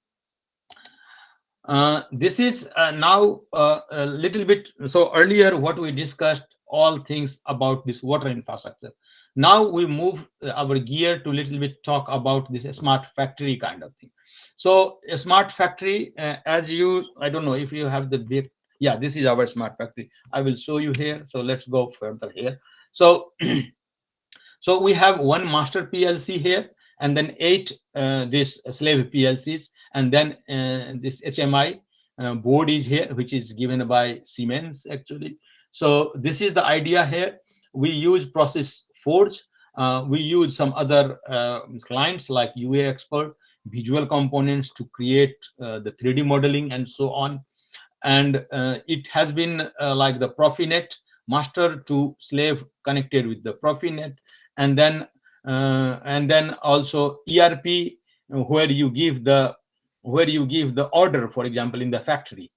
This is now a little bit. So earlier what we discussed all things about this water infrastructure. Now we move our gear to little bit talk about this smart factory kind of thing. So a smart factory, as you, I don't know if you have the big, yeah, this is our smart factory. I will show you here. So let's go further here. So so we have one master PLC here, and then 8 this slave PLCs, and then this HMI board is here, which is given by Siemens actually. So this is the idea here. We use process forge. We use some other clients like UA expert, visual components to create the 3D modeling and so on. And it has been like the Profinet master to slave connected with the Profinet, and then also ERP, where you give the order, for example, in the factory,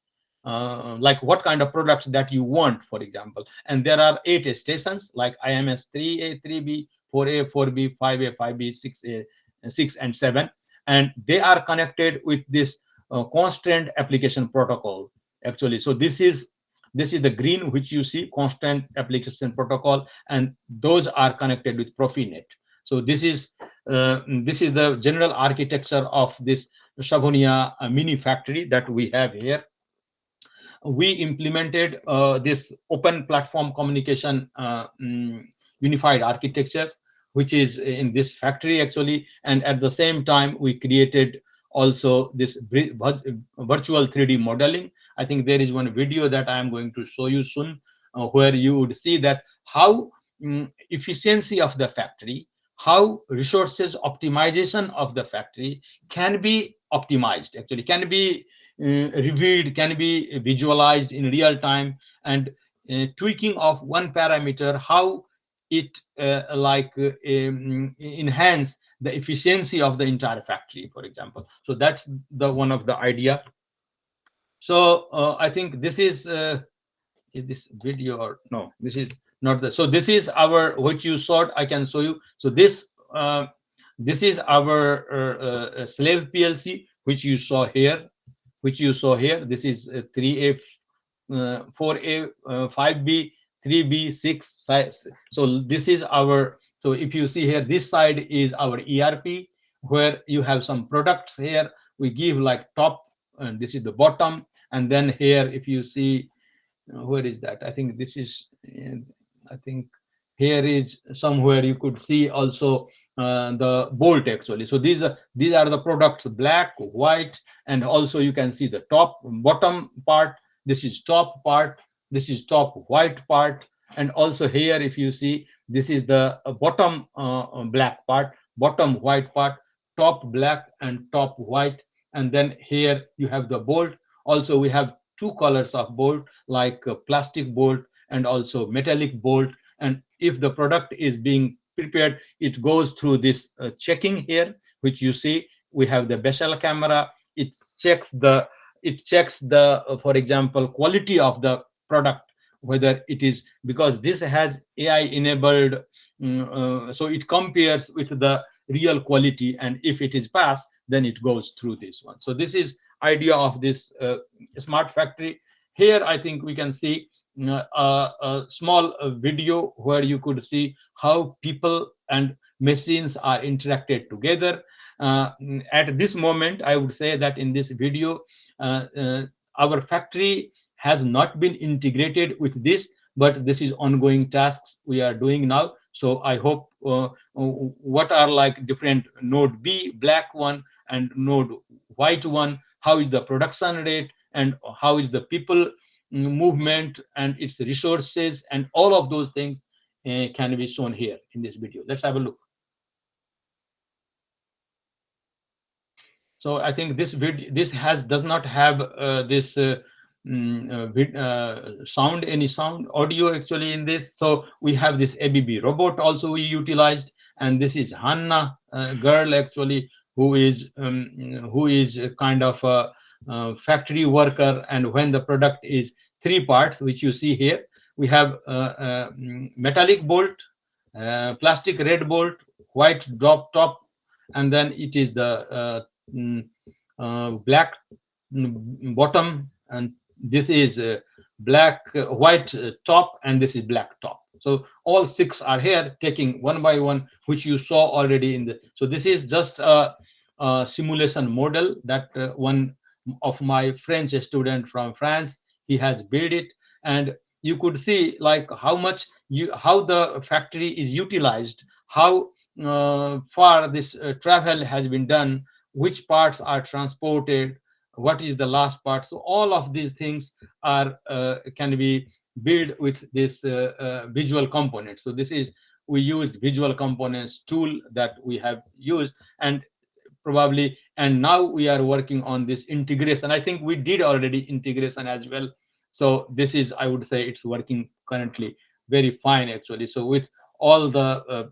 like what kind of products that you want, for example. And there are 8 stations like IMS 3A, 3B, 4A, 4B, 5A, 5B, 6A, 6 and 7, and they are connected with this constant application protocol actually. So this is the green which you see, constant application protocol, and those are connected with Profinet. So this is the general architecture of this Savonia mini factory that we have here. We implemented this open platform communication unified architecture, which is in this factory actually. And at the same time we created also this virtual 3D modeling. I think there is one video that I am going to show you soon, where you would see that how efficiency of the factory, how resources optimization of the factory can be optimized, actually can be revealed, can be visualized in real time, and tweaking of one parameter, how it enhance the efficiency of the entire factory, for example. So that's the one of the idea. So I think this is this video or no, this is not the. So this is our, what you saw, I can show you. So this is our slave PLC, which you saw here, This is 3A, 4A, 5B, 3B, 6. So this is our, so if you see here, this side is our ERP, where you have some products here. We give like top, and this is the bottom. And then here, if you see, where is that? I think this is, I think here is somewhere you could see also the bolt actually. So these are the products, black, white, and also you can see the top, bottom part. This is top part, this is top white part, and also here if you see, this is the bottom black part, bottom white part, top black and top white. And then here you have the bolt. Also we have 2 colors of bolt, like plastic bolt and also metallic bolt. And if the product is being prepared, it goes through this checking here, which you see. We have the Bessel camera. It checks the for example, quality of the product, whether it is, because this has AI enabled, so it compares with the real quality, and if it is passed, then it goes through this one. So this is idea of this smart factory. Here I think we can see a small video where you could see how people and machines are interacted together. At this moment, I would say that in this video, our factory has not been integrated with this, but this is ongoing tasks we are doing now. So I hope what are like different node B, black one, and node white one, how is the production rate, and how is the people movement and its resources, and all of those things can be shown here in this video. Let's have a look. So I think this does not have this sound, any sound audio actually in this. So we have this ABB robot also we utilized, and this is Hanna, girl actually, who is a kind of a factory worker. And when the product is three parts, which you see here, we have metallic bolt, plastic red bolt, white drop top, and then it is the black bottom, and this is black white top, and this is black top. So all six are here, taking one by one, which you saw already in the. So this is just a simulation model that one of my French student from France, he has built it. And you could see like how the factory is utilized, how far this travel has been done, which parts are transported, what is the last part. So all of these things are can be built with this visual component. So this is, we used visual components tool that we have used, and probably, and now we are working on this integration. I think we did already integration as well. So this is, I would say, it's working currently very fine actually. So with all the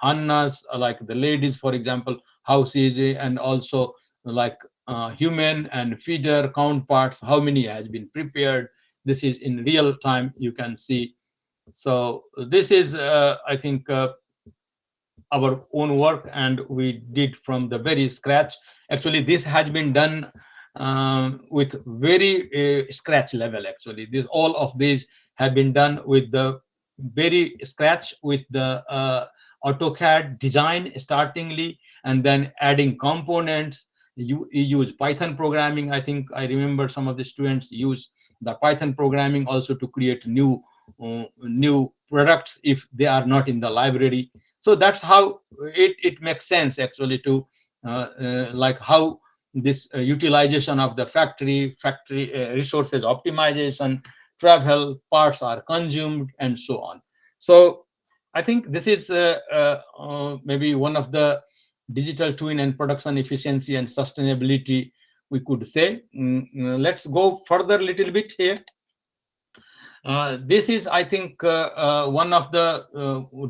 Hannas, like the ladies, for example, how she is, and also like human and feeder count parts, how many has been prepared. This is in real time, you can see. So this is I think our own work, and we did from the very scratch. Actually, this has been done with very scratch level. Actually, this, all of these have been done with the very scratch, with the AutoCAD design startingly, and then adding components. You use Python programming. I think I remember some of the students use the Python programming also to create new products if they are not in the library. So that's how it makes sense actually to like how this utilization of the factory resources optimization, travel, parts are consumed, and so on. So I think this is maybe one of the digital twin and production efficiency and sustainability, we could say. Let's go further a little bit here. This is, I think, one of the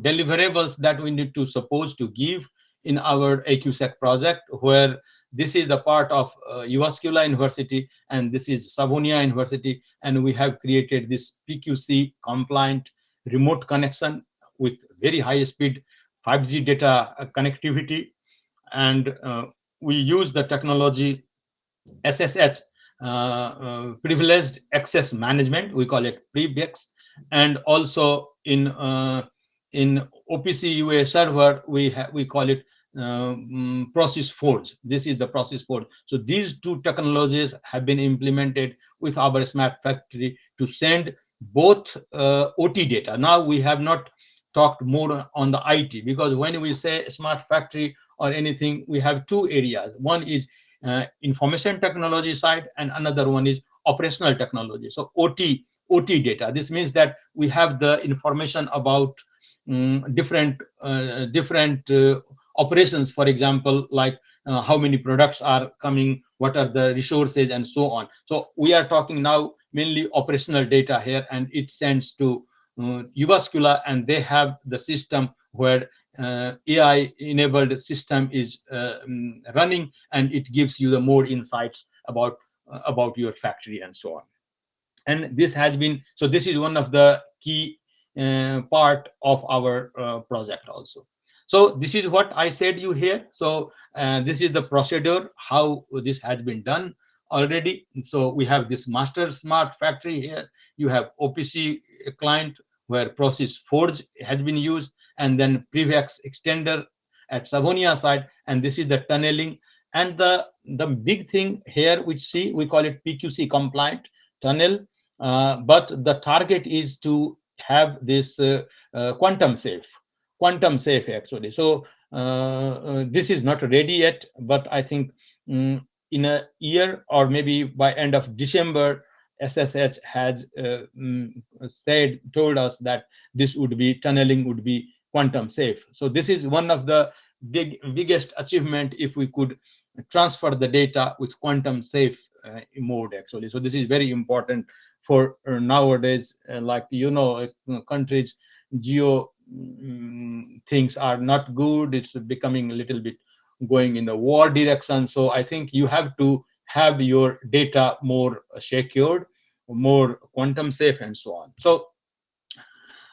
deliverables that we need to suppose to give in our AQSEC project, where this is the part of Uvascula University, and this is Savonia University, and we have created this PQC compliant remote connection with very high speed 5G data connectivity. And we use the technology SSH, privileged access management, we call it PREBEX. And also in OPC UA server, we call it Process Forge. This is the Process Forge. So these two technologies have been implemented with our smart factory to send both OT data. Now we have not talked more on the IT, because when we say smart factory or anything, we have two areas. One is information technology side, and another one is operational technology. So OT data, this means that we have the information about different operations, for example, like how many products are coming, what are the resources, and so on. So we are talking now mainly operational data here, and it sends to Uvascula, and they have the system where AI enabled system is running, and it gives you the more insights about your factory and so on. And this has been, so this is one of the key part of our project also. So this is what I said you here. So this is the procedure, how this has been done already. So we have this master smart factory here. You have OPC client where Process Forge has been used, and then PREVEX extender at Savonia side, and this is the tunneling. And the big thing here, which see, we call it PQC compliant tunnel, but the target is to have this quantum safe actually. So this is not ready yet, but I think in a year or maybe by end of December, SSH has told us that this would be tunneling would be quantum safe. So this is one of the biggest achievement if we could transfer the data with quantum safe mode actually. So this is very important for nowadays, like countries geo things are not good. It's becoming a little bit going in the war direction. So I think you have to have your data more secured, more quantum safe, and so on. So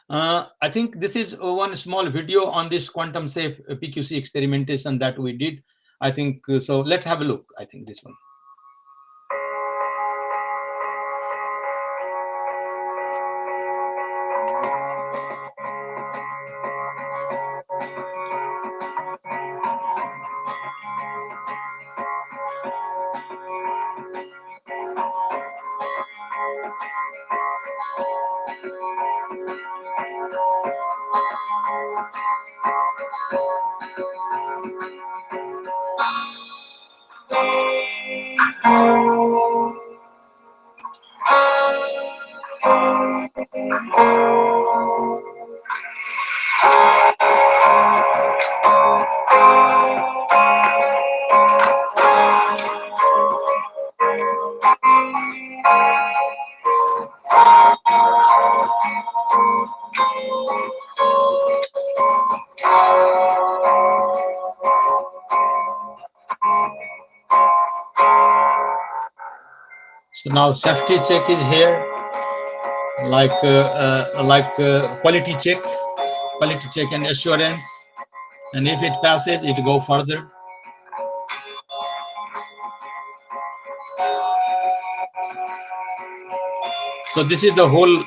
I think this is one small video on this quantum safe PQC experimentation that we did. I think so. Let's have a look. I think this one. So now safety check is here, like quality check and assurance, and if it passes, it go further. So this is the whole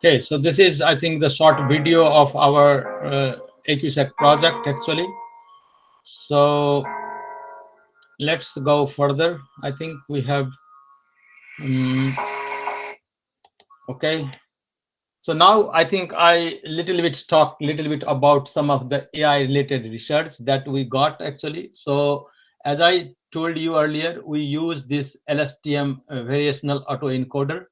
okay. So this is, I think, the short video of our AQSEC project actually. So let's go further. I think we have okay. So now I think I talk little bit about some of the AI related research that we got actually. So as I told you earlier, we use this LSTM variational autoencoder.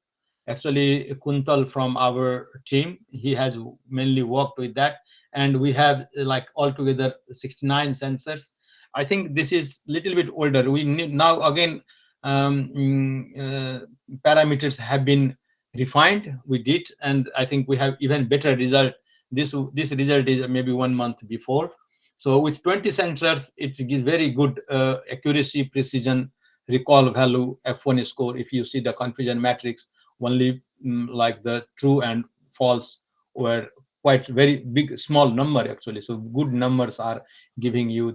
Actually, Kuntal from our team, he has mainly worked with that, and we have like altogether 69 sensors. I think this is little bit older. We need now again parameters have been refined. We did, and I think we have even better result. This result is maybe 1 month before. So with 20 sensors, it gives very good accuracy, precision, recall value, F1 score. If you see the confusion matrix, only like the true and false were quite very big, small number actually. So good numbers are giving you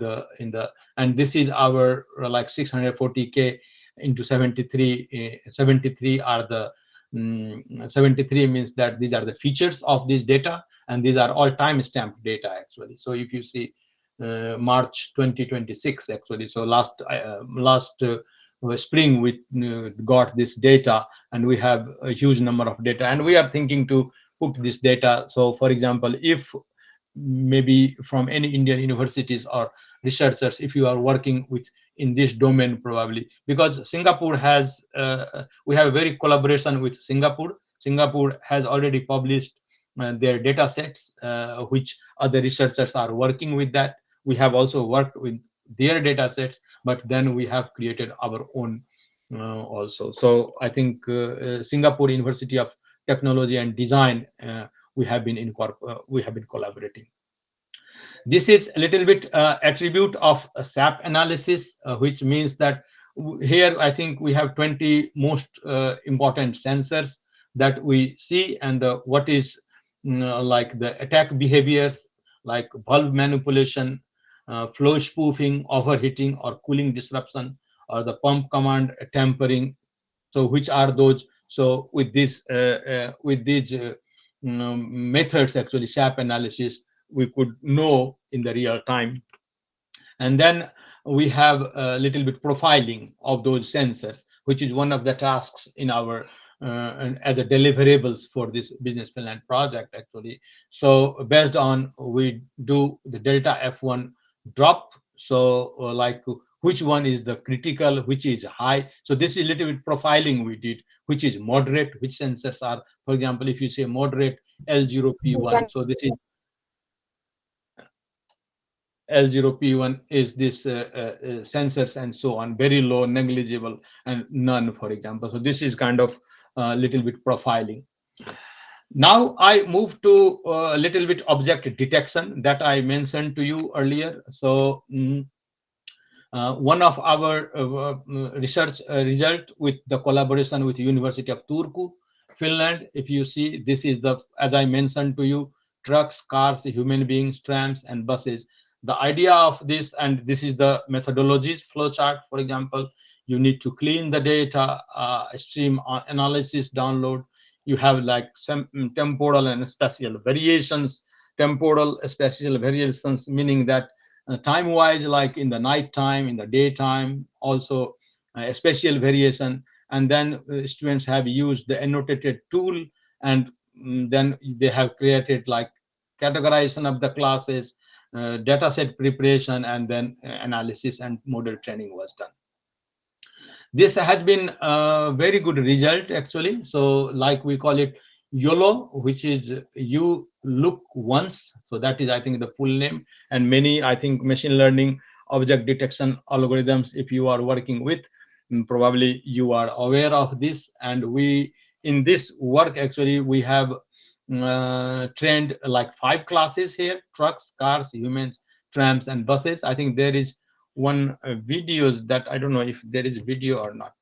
and this is our like 640K into 73. 73 are the 73 means that these are the features of this data, and these are all time stamped data actually. So if you see March 2026 actually, so last spring we got this data, and we have a huge number of data, and we are thinking to put this data. So for example, if maybe from any Indian universities or researchers, if you are working with in this domain, probably because Singapore has we have a very collaboration with Singapore. Singapore has already published their data sets, which other researchers are working with. That we have also worked with their data sets, but then we have created our own also. So I think Singapore University of Technology and Design, we have been collaborating. This is a little bit attribute of SAP analysis, which means that here I think we have 20 most important sensors that we see, and what is like the attack behaviors, like valve manipulation, flow spoofing, overheating or cooling disruption, or the pump command tampering. So which are those? So with this with these methods, actually SAP analysis, we could know in the real time. And then we have a little bit profiling of those sensors, which is one of the tasks in our as a deliverables for this Business Finland project, actually. So based on, we do the delta F1 drop. So like which one is the critical, which is high. So this is a little bit profiling we did, which is moderate, which sensors are, for example, if you say moderate L0P1, so this is L0P1 is this sensors and so on, very low, negligible, and none, for example. So this is kind of a little bit profiling. Now I move to a little bit object detection that I mentioned to you earlier. So one of our research result with the collaboration with University of Turku, Finland. If you see, this is the, as I mentioned to you, trucks, cars, human beings, trams, and buses. The idea of this, and this is the methodologies flowchart. For example, you need to clean the data, stream analysis, download. You have like some temporal and spatial variations. Temporal spatial variations meaning that time wise, like in the night time, in the daytime, also a spatial variation. And then students have used the annotated tool, and then they have created like categorization of the classes, data set preparation, and then analysis and model training was done. This has been a very good result, actually. So like we call it YOLO, which is you look once. So that is, I think, the full name. And many, I think, machine learning object detection algorithms, if you are working with, probably you are aware of this. And we, in this work, actually, we have trained like 5 classes here: trucks, cars, humans, trams, and buses. I think there is one videos that I don't know if there is video or not.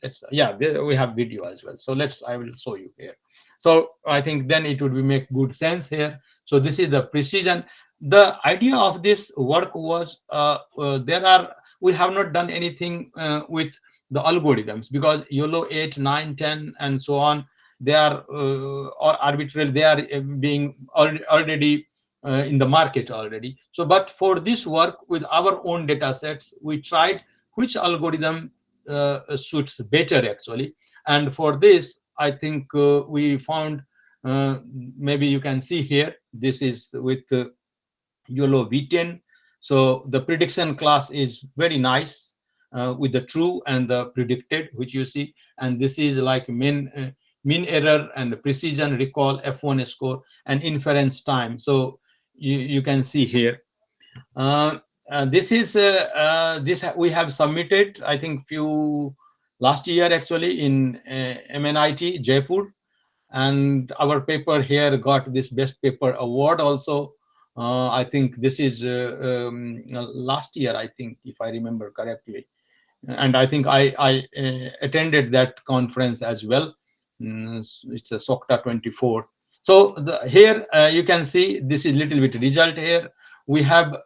Let's, yeah, there we have video as well. So let's, I will show you here. So I think then it would be make good sense here. So this is the precision. The idea of this work was there are, we have not done anything with the algorithms, because YOLO 8, 9, 10, and so on, they are or arbitrary, they are being already in the market already. So but for this work with our own data sets, we tried which algorithm suits better, actually. And for this, I think we found, maybe you can see here, this is with YOLO V10. So the prediction class is very nice with the true and the predicted, which you see. And this is like mean error and precision, recall, F1 score, and inference time. So you can see here. This is we have submitted, I think, few last year, actually, in MNIT Jaipur, and our paper here got this best paper award also. I think this is last year, I think, if I remember correctly. And I think I attended that conference as well. It's a SOCTA 24. So here you can see this is little bit result here. We have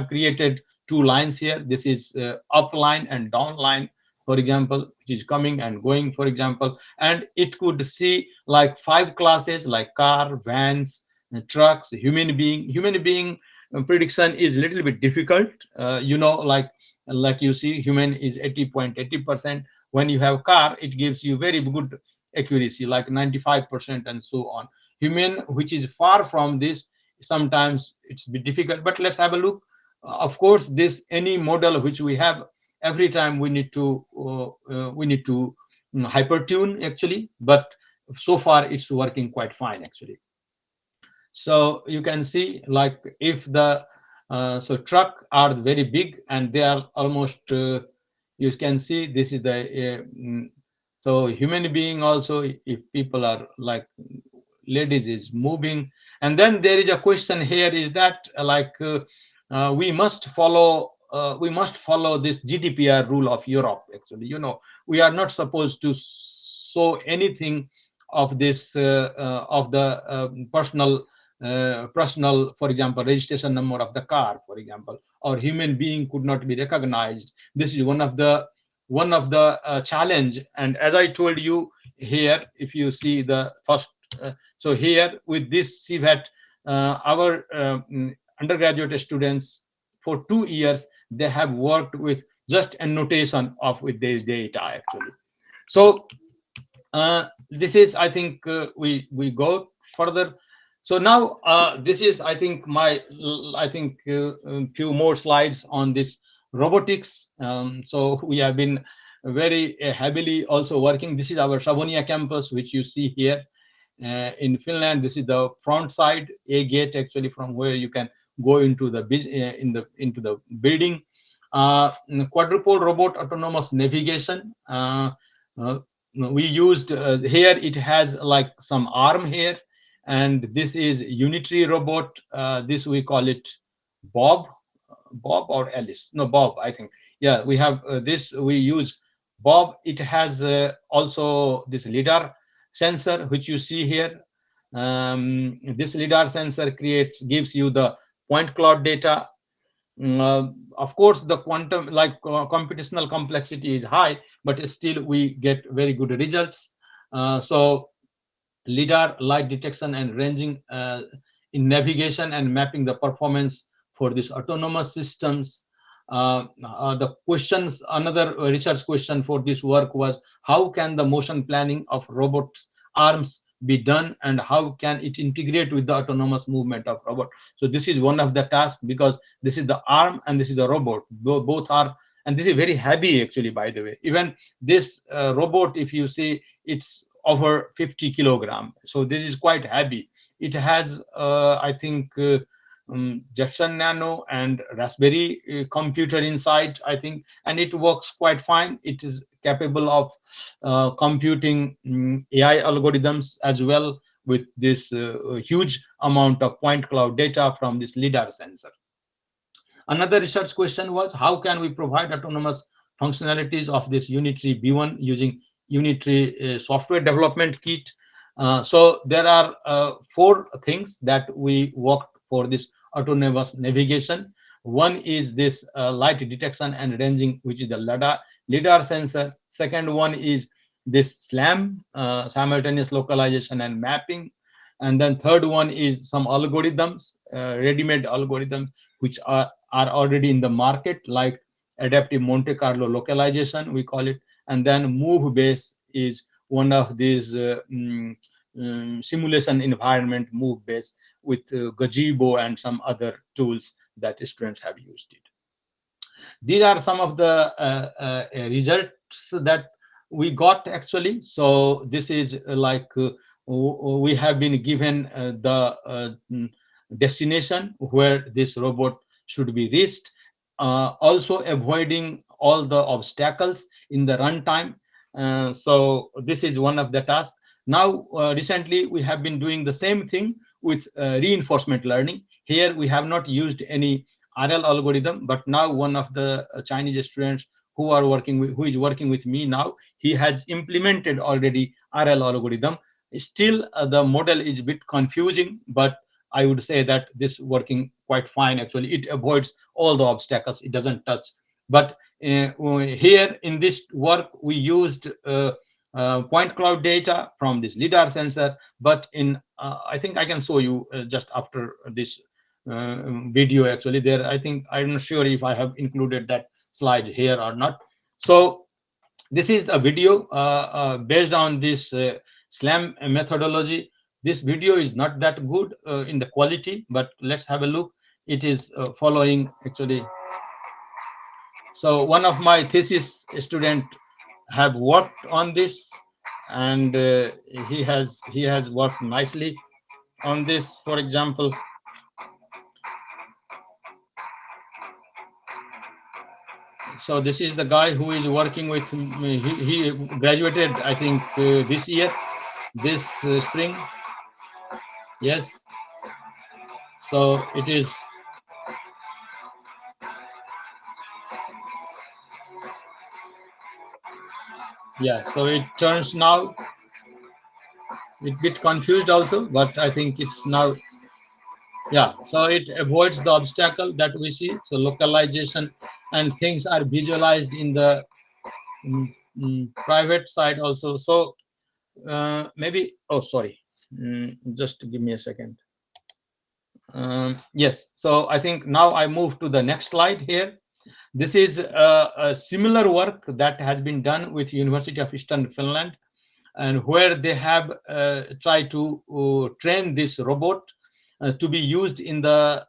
created 2 lines here. This is up line and down line, for example, which is coming and going, for example. And it could see like 5 classes, like car, vans, trucks, human being. Human being prediction is a little bit difficult. You know, like you see, human is 80.80%. When you have car, it gives you very good accuracy, like 95%, and so on. Human, which is far from this, sometimes it's a bit difficult. But let's have a look. Of course, this any model which we have, every time we need to hyper tune, actually. But so far it's working quite fine, actually. So you can see, like, if the so truck are very big, and they are almost you can see this is the so human being also, if people are like ladies is moving. And then there is a question here, is that we must follow this GDPR rule of Europe. Actually, we are not supposed to show anything of this of the personal, for example, registration number of the car, for example, or human being could not be recognized. This is one of the challenge. And as I told you here, if you see the first, so here with this CVAT, our undergraduate students for 2 years they have worked with just annotation of with this data actually. So this is, I think, we go further. So now this is, I think, few more slides on this robotics. So we have been very heavily also working. This is our Savonia campus, which you see here in Finland. This is the front side, a gate actually, from where you can go into the into the building. Quadrupole robot autonomous navigation. We used here, it has like some arm here, and this is unitary robot. This we call it Bob or Alice. No, Bob, I think. Yeah, we have this, we use Bob. It has also this lidar sensor which you see here. This lidar sensor gives you the point cloud data. Of course, the quantum, computational complexity is high, but still we get very good results. So lidar, light detection and ranging in navigation and mapping the performance for these autonomous systems. The questions, another research question for this work was, how can the motion planning of robots arms be done, and how can it integrate with the autonomous movement of robot? So this is one of the tasks, because this is the arm and this is the robot, both are, and this is very heavy actually, by the way. Even this robot, if you see, it's over 50 kilogram, so this is quite heavy. It has I think Jetson Nano and Raspberry computer inside, I think, and it works quite fine. It is capable of computing AI algorithms as well, with this huge amount of point cloud data from this lidar sensor. Another research question was, how can we provide autonomous functionalities of this unitary B1 using unitary software development kit? So there are 4 things that we worked for this autonomous navigation. One is this light detection and ranging, which is the lidar sensor. Second one is this SLAM, simultaneous localization and mapping. And then third one is some algorithms, ready-made algorithms, which are already in the market, like adaptive Monte Carlo localization, we call it. And then move base is one of these simulation environment, move base, with Gazebo and some other tools that students have used it. These are some of the results that we got actually. So this is we have been given the destination where this robot should be reached, also avoiding all the obstacles in the runtime. So this is one of the tasks. Now recently we have been doing the same thing with reinforcement learning. Here we have not used any RL algorithm, but now one of the Chinese students who is working with me now, he has implemented already RL algorithm. Still the model is a bit confusing, but I would say that this working quite fine actually. It avoids all the obstacles, it doesn't touch. But here in this work we used point cloud data from this lidar sensor, but in I think I can show you just after this video actually. There, I think, I'm not sure if I have included that slide here or not. So this is a video based on this SLAM methodology. This video is not that good in the quality, but let's have a look. It is following actually. So one of my thesis student have worked on this, and he has worked nicely on this. For example, so this is the guy who is working with me. He graduated, I think, this year, this spring. Yes. So it is, yeah. So it turns now, it bit confused also, but I think it's now, yeah. So it avoids the obstacle that we see. So localization and things are visualized in the private side also. So maybe, oh, sorry. Just give me a second. Yes. So I think now I move to the next slide here. This is a similar work that has been done with University of Eastern Finland, and where they have tried to train this robot to be used in the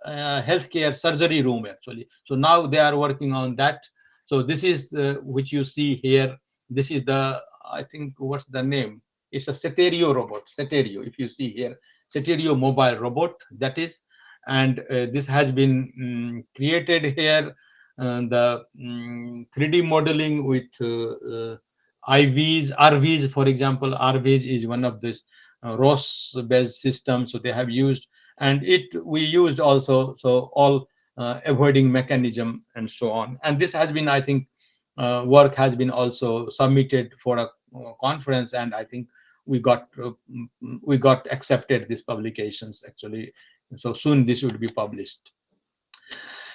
healthcare surgery room actually. So now they are working on that. So this is which you see here. This is the, I think, what's the name? It's a Ceterio robot. Ceterio, if you see here, Ceterio mobile robot, that is. And this has been created here. The 3D modeling with IVs, RVs, for example. RVs is one of this ROS-based systems. So they have used, and it we used also. So all avoiding mechanism and so on. And this has been, I think, work has been also submitted for a conference, and I think we got accepted these publications actually. So soon this would be published.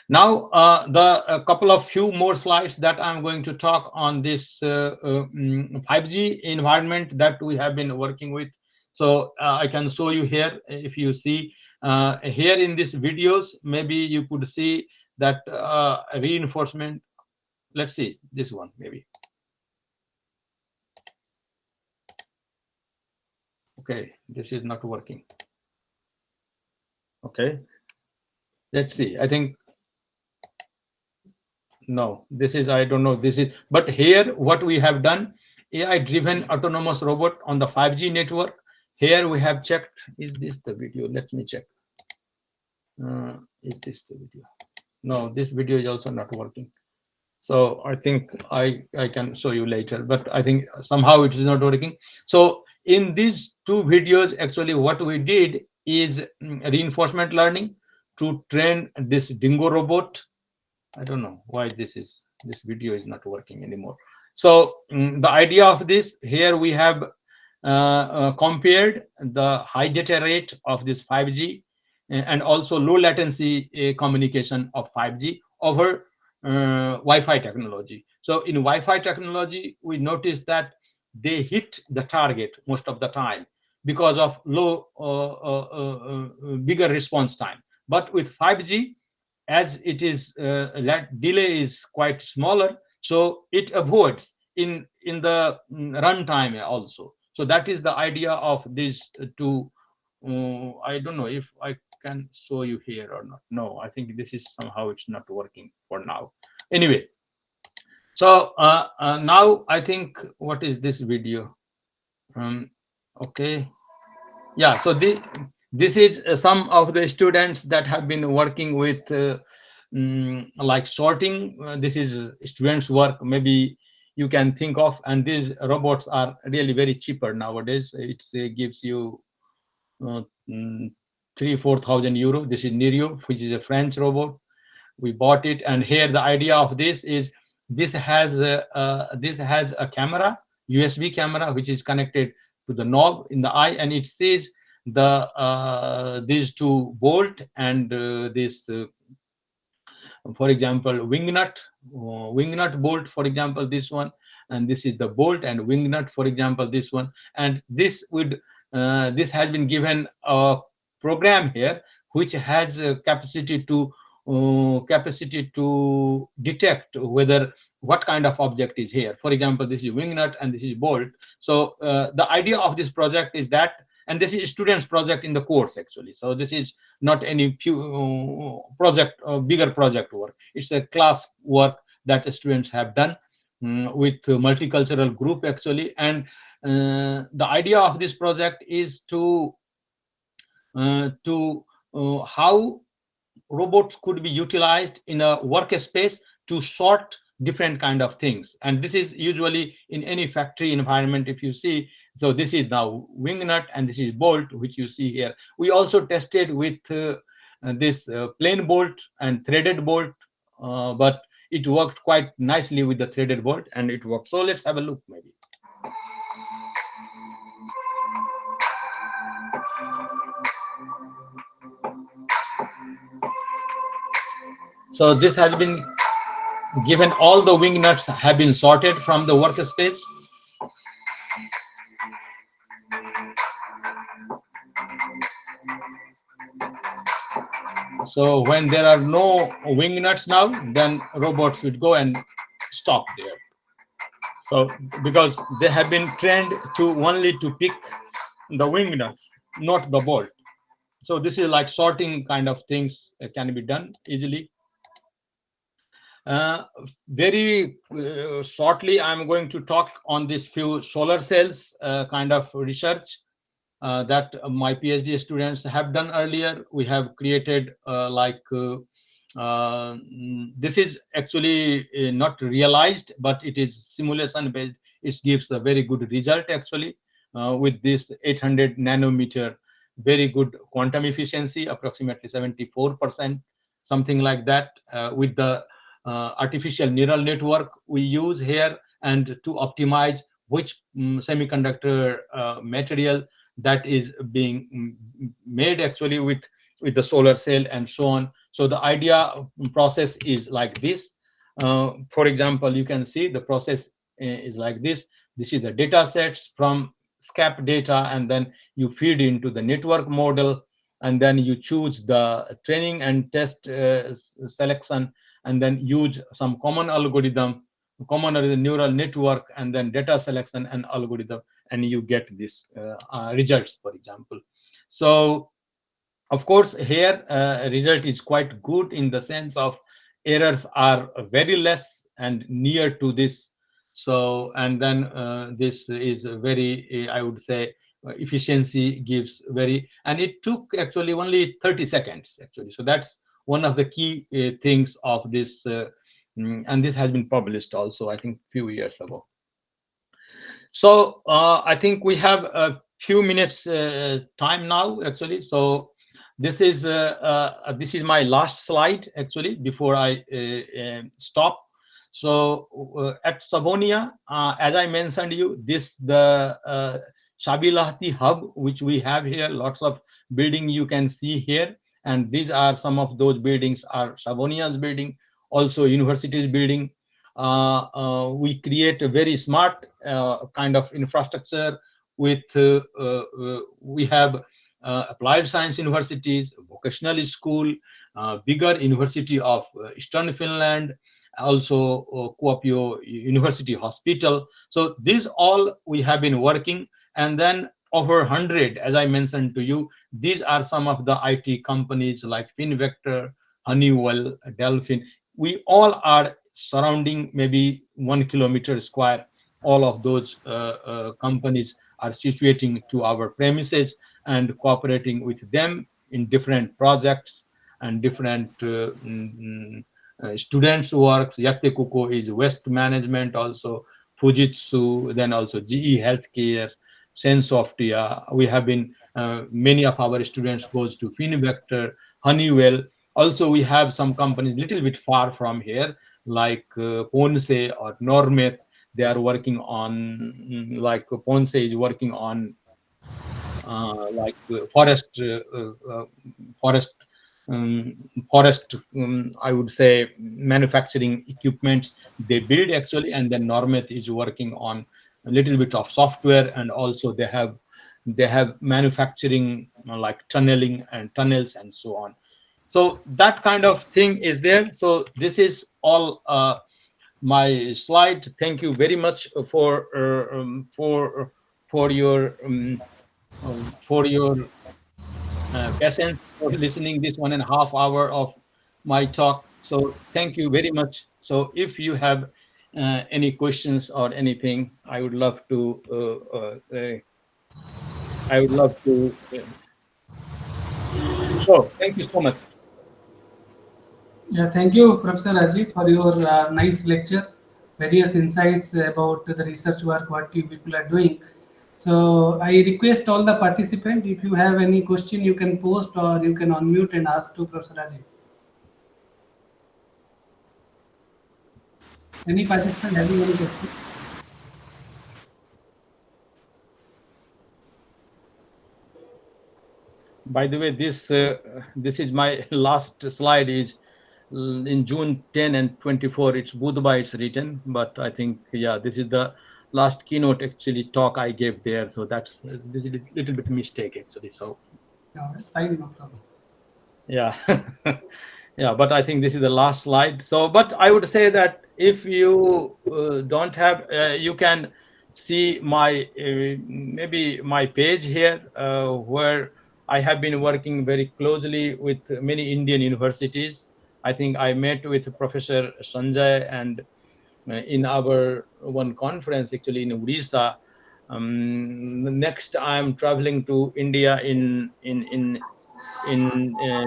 Now, the a couple of few more slides that I'm going to talk on this 5G environment that we have been working with. So I can show you here. If you see here in these videos, maybe you could see that reinforcement. Let's see this one maybe. Okay, this is not working. Okay, let's see. I think no, this is, I don't know, this is, but here what we have done, AI driven autonomous robot on the 5G network. Here we have checked, is this the video? Let me check. Is this the video? No, this video is also not working. So I think I can show you later, but I think somehow it is not working. So in these two videos, actually what we did is reinforcement learning to train this dingo robot. I don't know why this video is not working anymore. So the idea of this, here we have compared the high data rate of this 5G and also low latency communication of 5G over Wi-Fi technology. So in Wi-Fi technology, we noticed that they hit the target most of the time because of low, bigger response time. But with 5G, as it is delay is quite smaller, so it avoids in the runtime also. So that is the idea of these two. I don't know if I can show you here or not. No, I think this is somehow it's not working for now. Anyway, so now I think, what is this video? Okay, yeah. So this is some of the students that have been working with like sorting. This is students work, maybe you can think of, and these robots are really very cheaper nowadays. It gives you uh, mm, 3-4 thousand euro. This is Nirio, which is a French robot. We bought it, and here the idea of this is this has a camera, USB camera, which is connected to the knob in the eye, and it sees the these two bolt and this for example wing nut bolt, for example this one, and this is the bolt and wing nut, for example this one. And this would this has been given a program here which has a capacity to detect whether what kind of object is here. For example, this is wing nut and this is bolt. So the idea of this project is that, and this is students project in the course actually, so this is not any project, bigger project work. It's a class work that the students have done with a multicultural group actually. And the idea of this project is to how robots could be utilized in a workspace to sort different kind of things. And this is usually in any factory environment, if you see. So this is now wing nut, and this is bolt, which you see here. We also tested with this plain bolt and threaded bolt, but it worked quite nicely with the threaded bolt, and it worked. So let's have a look maybe. So this has been given, all the wing nuts have been sorted from the workspace. So when there are no wing nuts now, then robots would go and stop there. So because they have been trained to only to pick the wing nuts, not the bolt. So this is like sorting kind of things can be done easily. Very shortly, I'm going to talk on this few solar cells kind of research that my PhD students have done earlier. We have created this is actually not realized, but it is simulation based. It gives a very good result actually with this 800 nanometer, very good quantum efficiency, approximately 74%, something like that, with the artificial neural network we use here, and to optimize which semiconductor material that is being made actually with the solar cell and so on. So the idea process is like this. For example, you can see the process is like this. This is the data sets from SCAP data, and then you feed into the network model, and then you choose the training and test selection, and then use some common algorithm, common neural network, and then data selection and algorithm, and you get this results, for example. So of course here result is quite good in the sense of errors are very less and near to this. So and then this is very I would say efficiency gives very, and it took actually only 30 seconds actually. So that's one of the key things of this and this has been published also, I think, few years ago. So I think we have a few minutes time now actually. So this is my last slide actually before I stop. So at Savonia, as I mentioned you, this the Shabilahti hub which we have here, lots of building you can see here, and these are some of those buildings are Savonia's building, also university's building. We create a very smart kind of infrastructure with we have applied science universities, vocational school, bigger university of Eastern Finland, also Kuopio University Hospital. So these all we have been working, and then over 100, as I mentioned to you, these are some of the IT companies like Finvector, Honeywell, Delphin. We all are surrounding maybe 1 kilometer square. All of those companies are situating to our premises and cooperating with them in different projects and different students works. Yattekuko is waste management, also Fujitsu, then also GE Healthcare, Sensoftia. We have been many of our students goes to Finvector, Honeywell. Also, we have some companies little bit far from here, like Ponce or Normet. They are working on, like Ponce is working on forest forest I would say manufacturing equipments they build actually, and then Normet is working on a little bit of software, and also they have manufacturing like tunneling and tunnels and so on. So that kind of thing is there. So this is all my slide. Thank you very much for your patience for listening this 1.5 hour of my talk. So thank you very much. So if you have any questions or anything, I would love to. I would love to. So thank you so much. Yeah, thank you, Professor Rajeev, for your nice lecture, various insights about the research work, what you people are doing. So I request all the participants, if you have any question, you can post or you can unmute and ask to Professor Rajeev. Any participant having any question? By the way, this is my last slide is in June 10 and 24. It's Budhba it's written, but I think yeah, this is the last keynote actually talk I gave there. So that's this is a little bit mistake actually. So No, that's fine, no problem. yeah. Yeah, but I think this is the last slide. So but I would say that if you don't have you can see my maybe my page here where I have been working very closely with many Indian universities. I think I met with Professor Sanjay and in our one conference actually in Odisha. Next I'm traveling to India in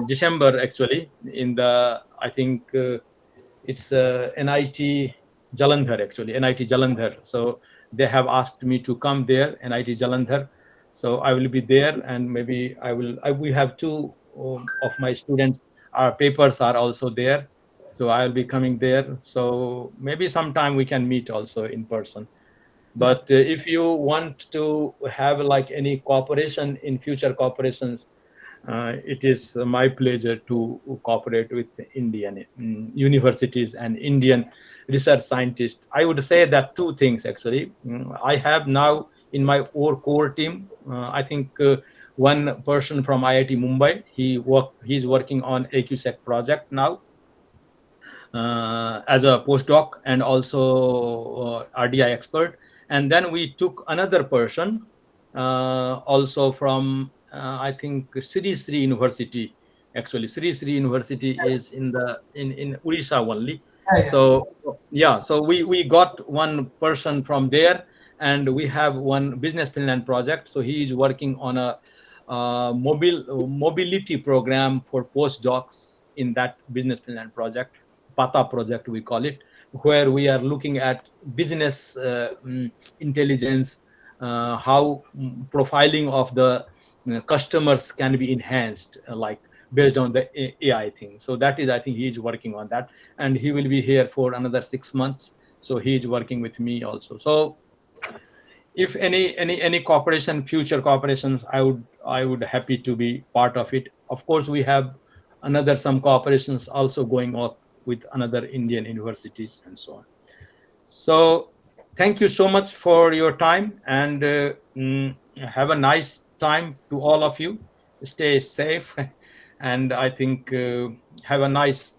December actually in the I think it's NIT Jalandhar actually NIT Jalandhar. So they have asked me to come there NIT Jalandhar. So I will be there and maybe we have two of my students. Our papers are also there. So I will be coming there. So maybe sometime we can meet also in person. Yeah, But if you want to have like any cooperation in future cooperations, it is my pleasure to cooperate with Indian universities and Indian research scientists. I would say that two things actually. I have now in my core team, I think one person from IIT Mumbai. He's working on AQSEC project now as a postdoc and also RDI expert. And then we took another person also from I think Sri Sri University. Actually, Sri Sri University is in Odisha only. yeah, So yeah, so we got one person from there, and we have one Business Finland project. So he is working on a mobility program for postdocs in that Business Finland project. PATA project, we call it, where we are looking at business intelligence, how profiling of the customers can be enhanced, like based on the AI thing. So that is, I think he is working on that, and he will be here for another 6 months. So he is working with me also. So if any cooperation, future cooperations, I would happy to be part of it. Of course, we have another some cooperations also going on with another Indian universities and so on. So thank you so much for your time, and have a nice time to all of you. Stay safe, and I think have a nice